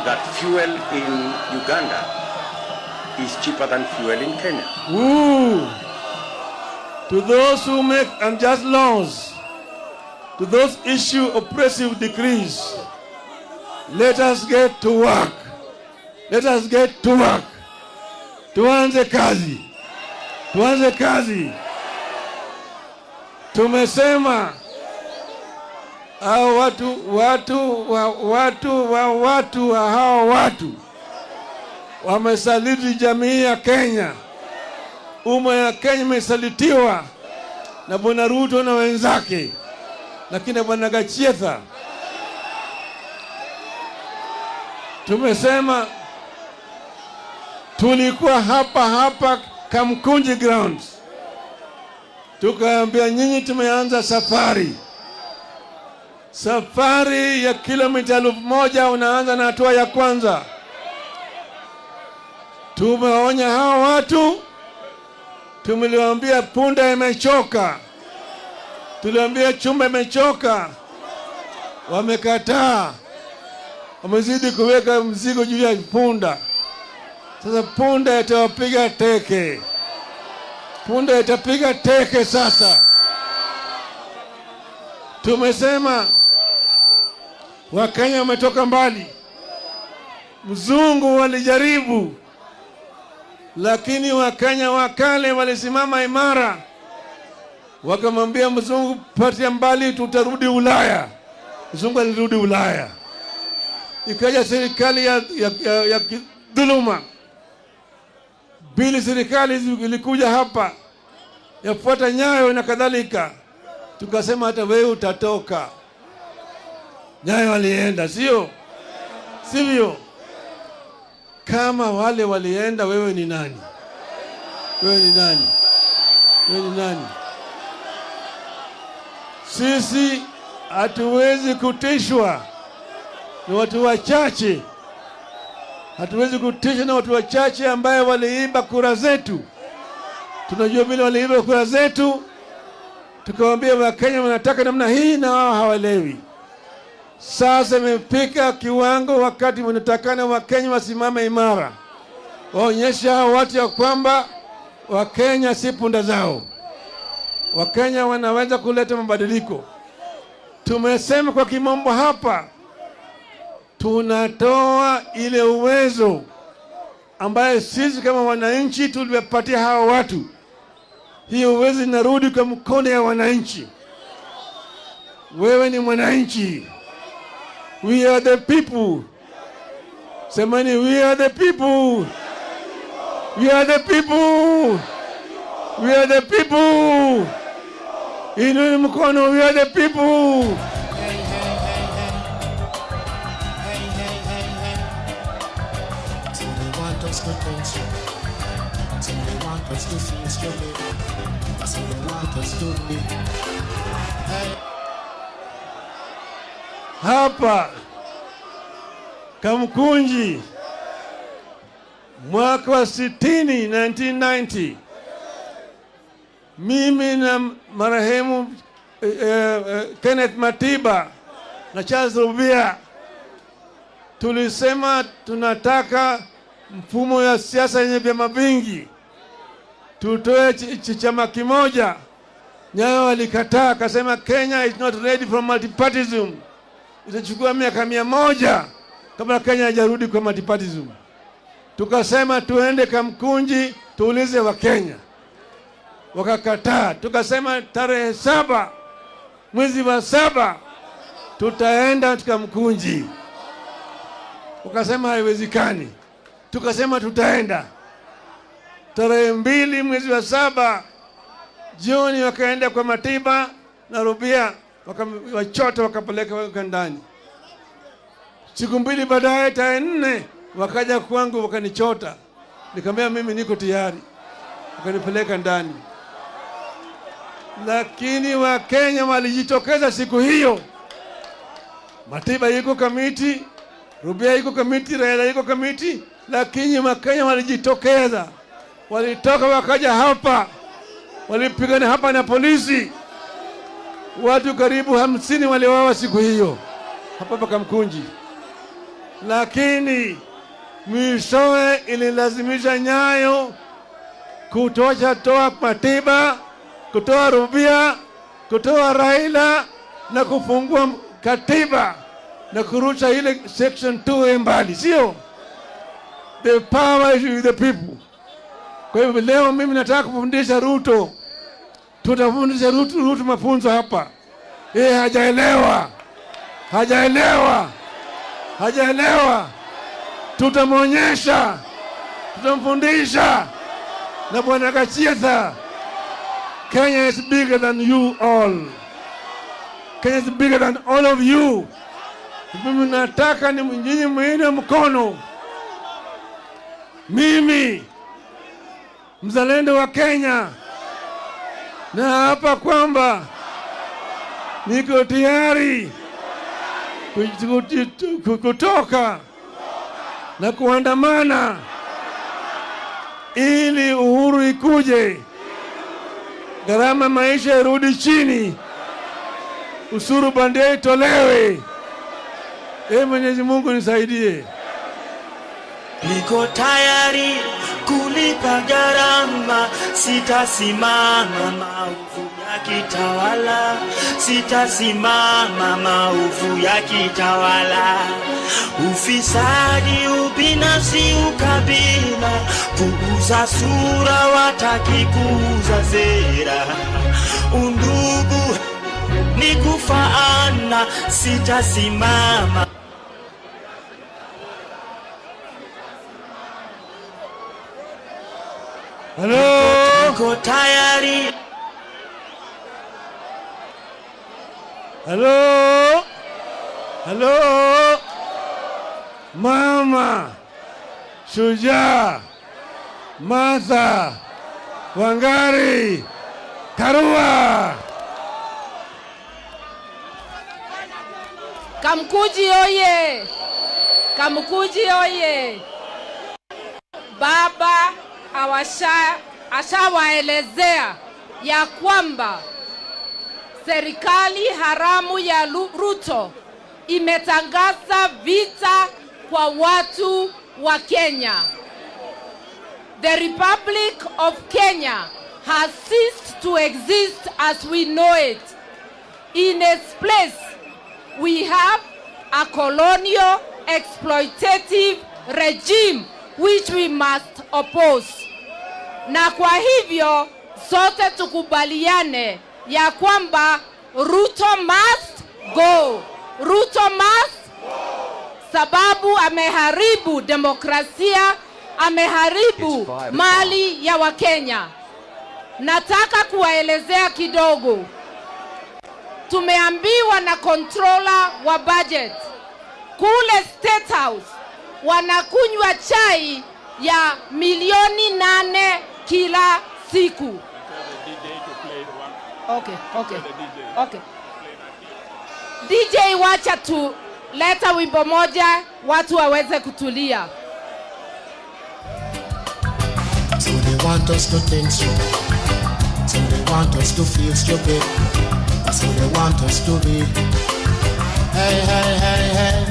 That fuel in Uganda is cheaper than fuel in Kenya. Ooh. To those who make unjust laws, to those issue oppressive decrees, let us get to work. Let us get to work. Tuanze kazi. Tuanze kazi. Tumesema hao watu wamesaliti jamii ya Kenya. Umma ya Kenya imesalitiwa na Bwana Ruto na wenzake, lakini Bwana Gachietha tumesema tulikuwa hapa Kamukunji Grounds, tukaambia nyinyi tumeanza safari ya kilomita 1000. Unaanza na hatua ya kwanza. Tumeonya hao watu, tumeliwaambia punda imechoka, tuliwaambia chumba imechoka, wamekataa, wamezidi kuweka mzigo juu ya punda. Sasa punda itawapiga teke, punda itapiga teke. Sasa tumesema Wakenya wametoka mbali. Mzungu walijaribu, lakini Wakenya wakale walisimama imara, wakamwambia mzungu, patia mbali, tutarudi Ulaya. Mzungu alirudi Ulaya. Ikaja serikali ya dhuluma. Bili serikali ilikuja hapa yafuata Nyayo na kadhalika. Tukasema hata wewe utatoka. Nyayo walienda, sivyo? Kama wale walienda, wewe ni nani? Wewe ni nani? Sisi hatuwezi kutishwa na watu wachache. Hatuwezi kutishwa na watu wachache ambaye waliiba kura zetu. Tunajua vile waliiba kura zetu. Tukawaambia Wakenya wanataka namna hii na wao hawalewi. Sasa imefika kiwango wakati wanatakana Wakenya wasimame imara, waonyesha watu ya kwamba Wakenya si punda zao. Wakenya wanaweza kuleta mabadiliko. Tumesema kwa kimombo hapa, tunatoa ile uwezo ambaye sisi kama wananchi tuliwapatia hawa watu. Hiyo uwezo inarudi kwa mkono ya wananchi. Wewe ni mwananchi. We are the people. Semani, we are the people. We are the people. We are the people. Inui mkono, we are the people. us to dance. That's what they want us to see struggling. That's what they want us to be. Hey. Hapa Kamukunji mwaka wa 1990 mimi na marehemu Kenneth Matiba na Charles Rubia tulisema tunataka mfumo ya siasa yenye vyama vingi, tutoe chama kimoja. Nyayo walikataa, akasema Kenya is not ready for multipartyism. Itachukua miaka 100 kabla Kenya hajarudi kwa multipartyism. Tukasema tuende Kamukunji tuulize wa Kenya, wakakataa. Tukasema tarehe 7 mwezi wa 7 tutaenda Kamukunji, wakasema haiwezekani. Tukasema tutaenda tarehe 2 mwezi wa 7 jioni, wakaenda kwa Matiba na Rubia, wakawachota wakapeleka ndani. Siku 2 baadaye tarehe 4 wakaja kwangu wakanichota, nikamwambia mimi niko tayari, wakanipeleka ndani. Lakini wa Kenya walijitokeza siku hiyo. Matiba yuko kamiti, Rubia yuko kamiti, Raila yuko kamiti, lakini wa Kenya walijitokeza. Walitoka wakaja hapa, walipigana hapa na polisi. Watu karibu 50 waliuawa siku hiyo hapa Kamukunji. Lakini mwishowe ililazimisha Nyayo toa Matiba, kutoa Rubia, kutoa Raila na kufungua katiba na kurusha ile section 2 mbali, sio? The power is with the people. Kwa hivyo leo mimi nataka kufundisha Ruto. Tutafundisha Ruto mafunzo hapa. Hajaelewa. Tutamwonyesha, tutamfundisha. Na Bwana Kachietha, Kenya is bigger than you all. Kenya is bigger than all of you. Mimi nataka ni nyinyi muine mkono. Mimi mzalendo wa Kenya, na hapa kwamba niko tayari kutoka na kuandamana ili uhuru ikuje, gharama maisha irudi chini, usuru bandia itolewe. Mwenyezi Mungu nisaidie. Niko tayari kulipa gharama, sitasimama maovu ya kitawala, sitasimama maovu ya kitawala. Ufisadi, ubinafsi, ukabila, kuuza sura, wataki kuuza sera. Undugu ni kufaana, sitasimama. Hello? Niko tayari. Hello? Hello? Mama, Shujaa, Martha, Wangari, Karua. Kamukunji oye! Kamukunji oye! Baba ashawaelezea ya kwamba serikali haramu ya Ruto imetangaza vita kwa watu wa Kenya. The Republic of Kenya has ceased to exist as we know it. In its place, we have a colonial exploitative regime which we must oppose. Na kwa hivyo sote tukubaliane ya kwamba Ruto must go. Ruto must go. Sababu ameharibu demokrasia, ameharibu mali ya Wakenya. Nataka kuwaelezea kidogo. Tumeambiwa na controller wa budget kule State House wanakunywa chai ya milioni 8 kila siku. Okay. DJ, wacha tu leta wimbo moja watu waweze kutulia. So they want us to think so. So they want us to feel stupid. So they want us to be. Hey, hey, hey, hey.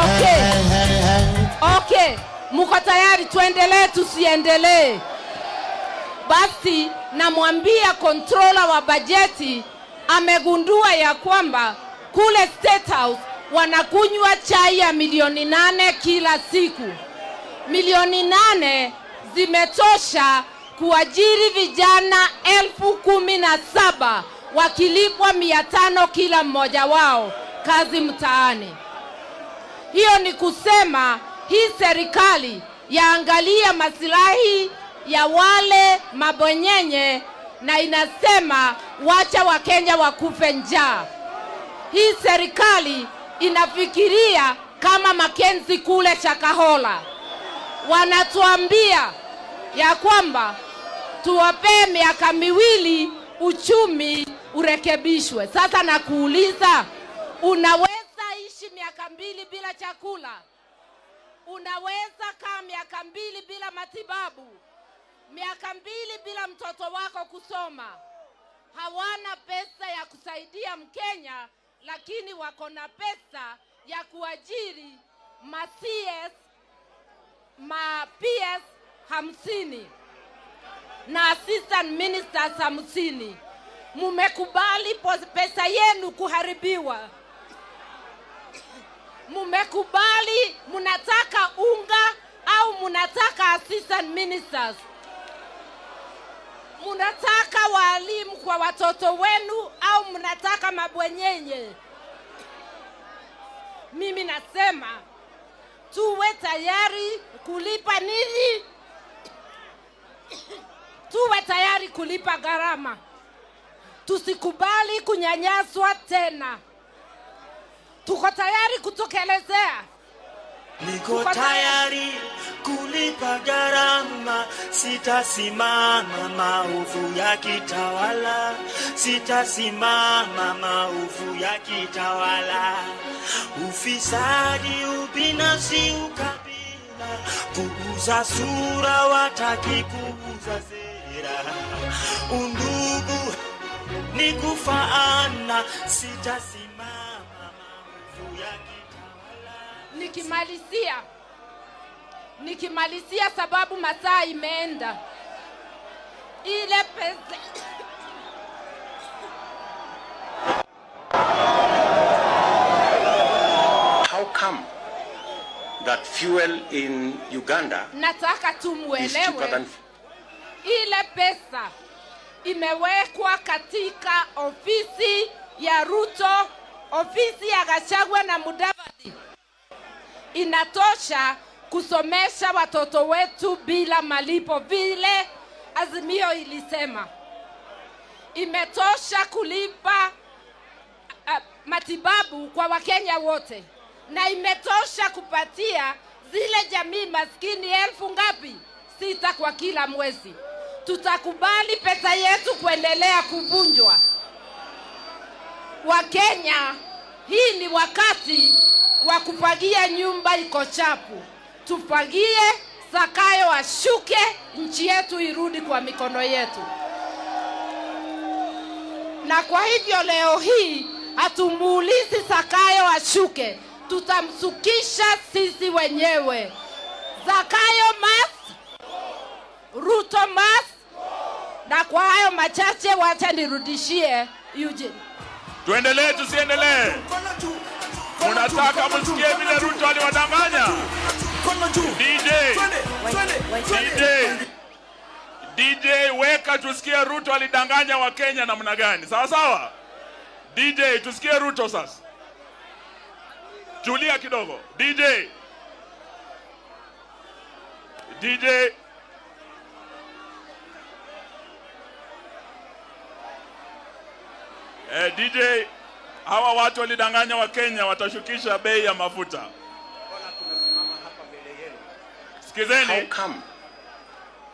Okay. Hey, hey, hey. Okay. Muko tayari tuendelee tusiendelee? Basi namwambia controller wa bajeti amegundua ya kwamba kule State House wanakunywa chai ya milioni 8 kila siku. Milioni 8 zimetosha kuajiri vijana 17,000 wakilipwa 500 kila mmoja wao kazi mtaani. Hiyo ni kusema hii serikali yaangalia maslahi ya wale mabonyenye na inasema wacha Wakenya wakufe njaa. Hii serikali inafikiria kama Makenzi kule Chakahola. Wanatuambia ya kwamba tuwape miaka 2 uchumi urekebishwe. Sasa nakuuliza, unaweza ishi miaka 2 bila chakula? Unaweza kaa miaka 2 bila matibabu? Miaka 2 bila mtoto wako kusoma? Hawana pesa ya kusaidia Mkenya, lakini wako na pesa ya kuajiri PS 50 na assistant ministers 50. Mumekubali pesa yenu kuharibiwa. Mumekubali munataka unga au munataka assistant ministers? Munataka walimu kwa watoto wenu au munataka mabwenyenye? Mimi nasema tuwe tayari kulipa nini? Tuwe tayari kulipa gharama. Tusikubali kunyanyaswa tena. Tuko tayari kutokelezea. Niko tayari kulipa gharama, sitasimama maovu ya kitawala, sitasimama maovu ya kitawala. Ufisadi, ubinafsi, ukabila, kuuza sura, wataki kuuza sera. Undugu ni kufaana, sitasimama maovu ya kitawala. Nikimalizia sababu masaa imeenda. Ile pesa How come that fuel in Uganda nataka is cheaper tumuelewe, than ile pesa imewekwa katika ofisi ya Ruto, ofisi ya Gachagua na Mudavadi. Inatosha kusomesha watoto wetu bila malipo vile Azimio ilisema. Imetosha kulipa matibabu kwa Wakenya wote. Na imetosha kupatia zile jamii maskini 1000 ngapi? 6 kwa kila mwezi. Tutakubali pesa yetu kuendelea kuvunjwa? Wakenya, hii ni wakati wa kufagia nyumba iko chapu. Tufagie, Zakayo ashuke, nchi yetu irudi kwa mikono yetu. Na kwa hivyo leo hii hatumuulizi Zakayo ashuke, tutamsukisha sisi wenyewe. Zakayo must, Ruto must. Na kwa hayo machache wacha nirudishie Eugene. Tuendelee tusiendelee? Unataka msikie vile Ruto aliwadanganya? DJ, weka tusikie Ruto alidanganya wa Kenya namna gani. Sawa sawa? DJ, tusikie Ruto sasa. Tulia kidogo. DJ. DJ, hawa watu walidanganya wa Kenya watashukisha bei ya mafuta. How come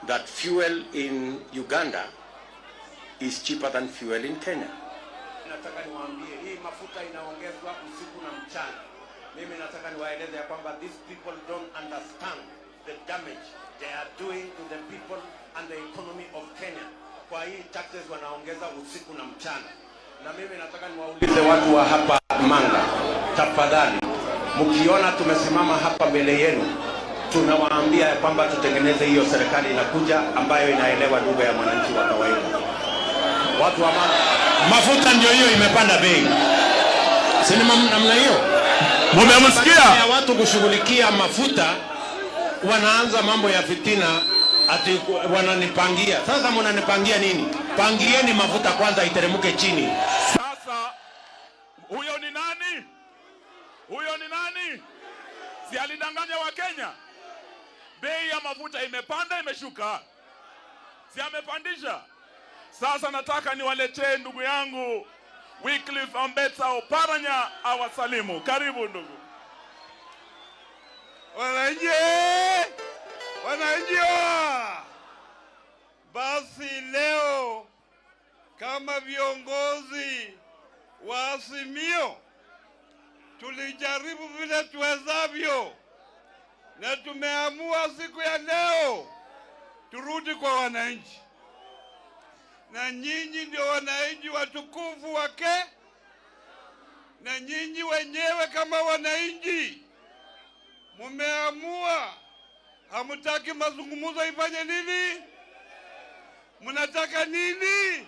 that fuel in Uganda is cheaper than fuel in Kenya? Nataka niwaambie hii mafuta inaongezwa usiku na mchana. Mimi nataka niwaeleze ya kwamba these people don't understand the damage they are doing to the people and the economy of Kenya. Kwa hii taxes wanaongeza usiku na mchana. Na mimi nataka niwaulize watu wa hapa Manga, tafadhali, mkiona tumesimama hapa mbele yenu, tunawaambia kwamba tutengeneze hiyo serikali inakuja ambayo inaelewa lugha ya mwananchi wa kawaida. Watu wa Manga, mafuta ndio hiyo imepanda bei. Si namna hiyo? Mmemsikia? Watu kushughulikia mafuta wanaanza mambo ya fitina ati wananipangia. Sasa mnanipangia nini? Pangieni mafuta kwanza iteremke chini. Sasa huyo ni nani? Huyo ni nani? Si alidanganya wa Kenya? Bei ya mafuta imepanda imeshuka. Si amepandisha? Sasa nataka niwaletee ndugu yangu Wycliffe Ambetsa Oparanya awasalimu. Karibu ndugu. Wananchi! Basi leo kama viongozi wa Azimio tulijaribu vile tuwezavyo, na tumeamua siku ya leo turudi kwa wananchi. Na nyinyi ndio wananchi watukufu wake, na nyinyi wenyewe kama wananchi mumeamua hamutaki mazungumzo ifanye nini? Munataka nini?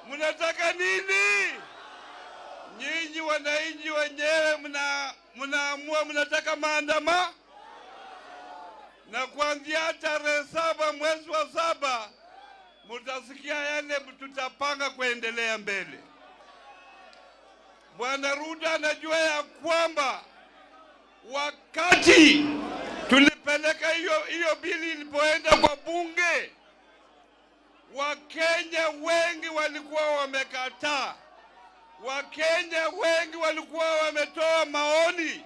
Munataka nini? Nyinyi wananchi wenyewe munaamua munataka maandamano, na kuanzia tarehe 7 mwezi wa 7 mutasikia yale tutapanga kuendelea mbele. Bwana Ruto anajua ya kwamba wakati tulipeleka hiyo bili ilipoenda kwa bunge, Wakenya wengi walikuwa wamekataa. Wakenya wengi walikuwa wametoa maoni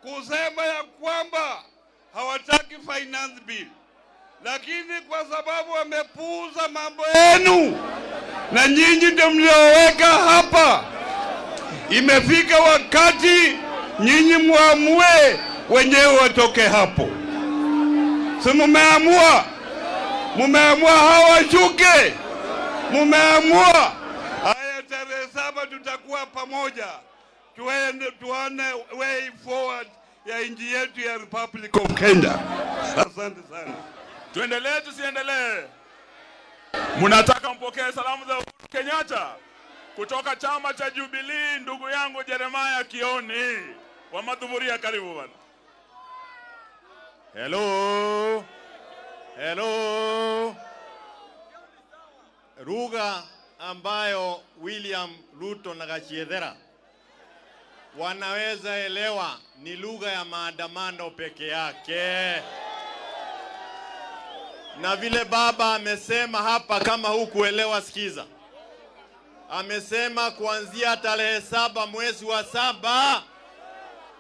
kusema ya kwamba hawataki finance bill. Lakini kwa sababu wamepuuza mambo yenu na nyinyi ndio mlioweka hapa, imefika wakati nyinyi muamue wenyewe watoke hapo. Si mumeamua? Mumeamua hawashuke? Mumeamua? Haya, tarehe 7 tutakuwa pamoja, tuone way forward ya nchi yetu ya Republic of Kenya. Asante sana. Tuendelee tusiendelee? Munataka mpokee salamu za Uhuru Kenyatta kutoka chama cha Jubilee, ndugu yangu Jeremiah Kioni wa Madhuburia. Karibu bwana. Hello. Lugha ambayo William Ruto na Gachiedhera wanaweza elewa ni lugha ya maandamano peke yake. Na vile baba amesema hapa, kama hukuelewa sikiza. Amesema kuanzia tarehe 7 mwezi wa 7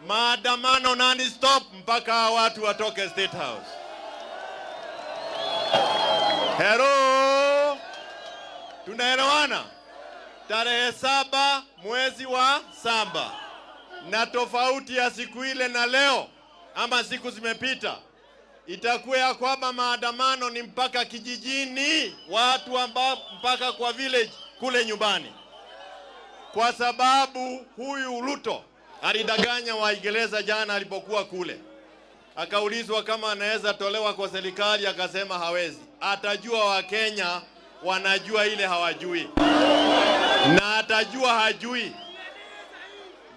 maandamano nani stop mpaka watu watoke State House. Hello, tunaelewana? Tarehe 7 mwezi wa 7. Na tofauti ya siku ile na leo ama siku zimepita, itakuwa ya kwamba maandamano ni mpaka kijijini, watu ambao mpaka kwa village kule nyumbani. Kwa sababu huyu Ruto alidanganya Waingereza jana alipokuwa kule. Akaulizwa kama anaweza tolewa kwa serikali, akasema hawezi. Atajua Wakenya wanajua ile hawajui. Na atajua hajui.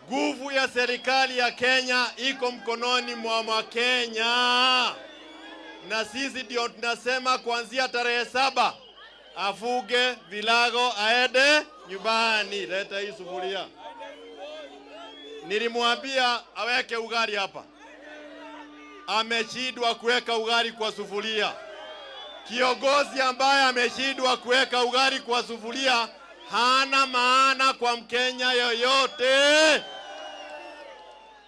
Nguvu ya serikali ya Kenya iko mkononi mwa Wakenya. Na sisi ndio tunasema kuanzia tarehe 7 afuge vilago aende nyumbani. Leta hii sufuria. Nilimwambia aweke ugali hapa. Ameshindwa kuweka ugali kwa sufuria. Kiongozi ambaye ameshindwa kuweka ugali kwa sufuria hana maana kwa Mkenya yoyote.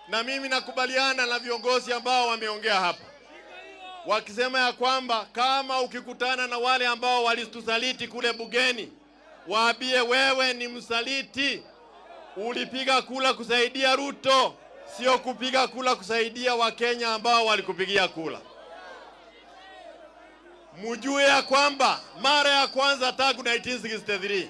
na mimi nakubaliana na viongozi ambao wameongea hapa wakisema ya kwamba kama ukikutana na wale ambao walitusaliti kule bugeni, waambie wewe ni msaliti, ulipiga kula kusaidia Ruto, sio kupiga kula kusaidia Wakenya ambao walikupigia kula. Mjue ya kwamba mara ya kwanza tangu 1963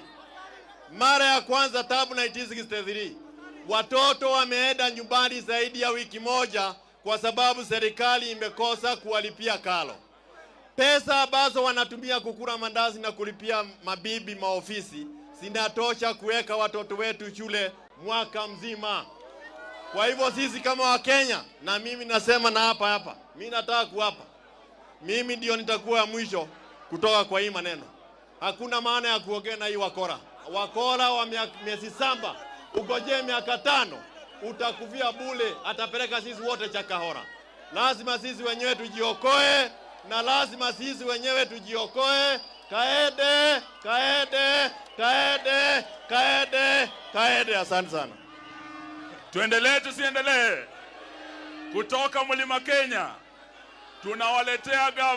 watoto wameenda nyumbani zaidi ya wiki moja kwa sababu serikali imekosa kuwalipia karo. Pesa ambazo wanatumia kukula mandazi na kulipia mabibi maofisi zinatosha kuweka watoto wetu shule mwaka mzima. Kwa hivyo sisi kama Wakenya, na mimi nasema na hapa, mimi nataka kuapa, mimi ndio nitakuwa mwisho kutoka kwa hii maneno. Hakuna maana ya kuongea na hii wakora wa miezi 7, ugojee miaka 5, utakufia bule, atapeleka sisi wote Chakahora. Lazima sisi wenyewe tujiokoe, na lazima sisi wenyewe tujiokoe. Kaede, kaede, kaede, kaede, kaede. Asante sana. Tuendelee tusiendelee? Kutoka Mlima Kenya tunawaletea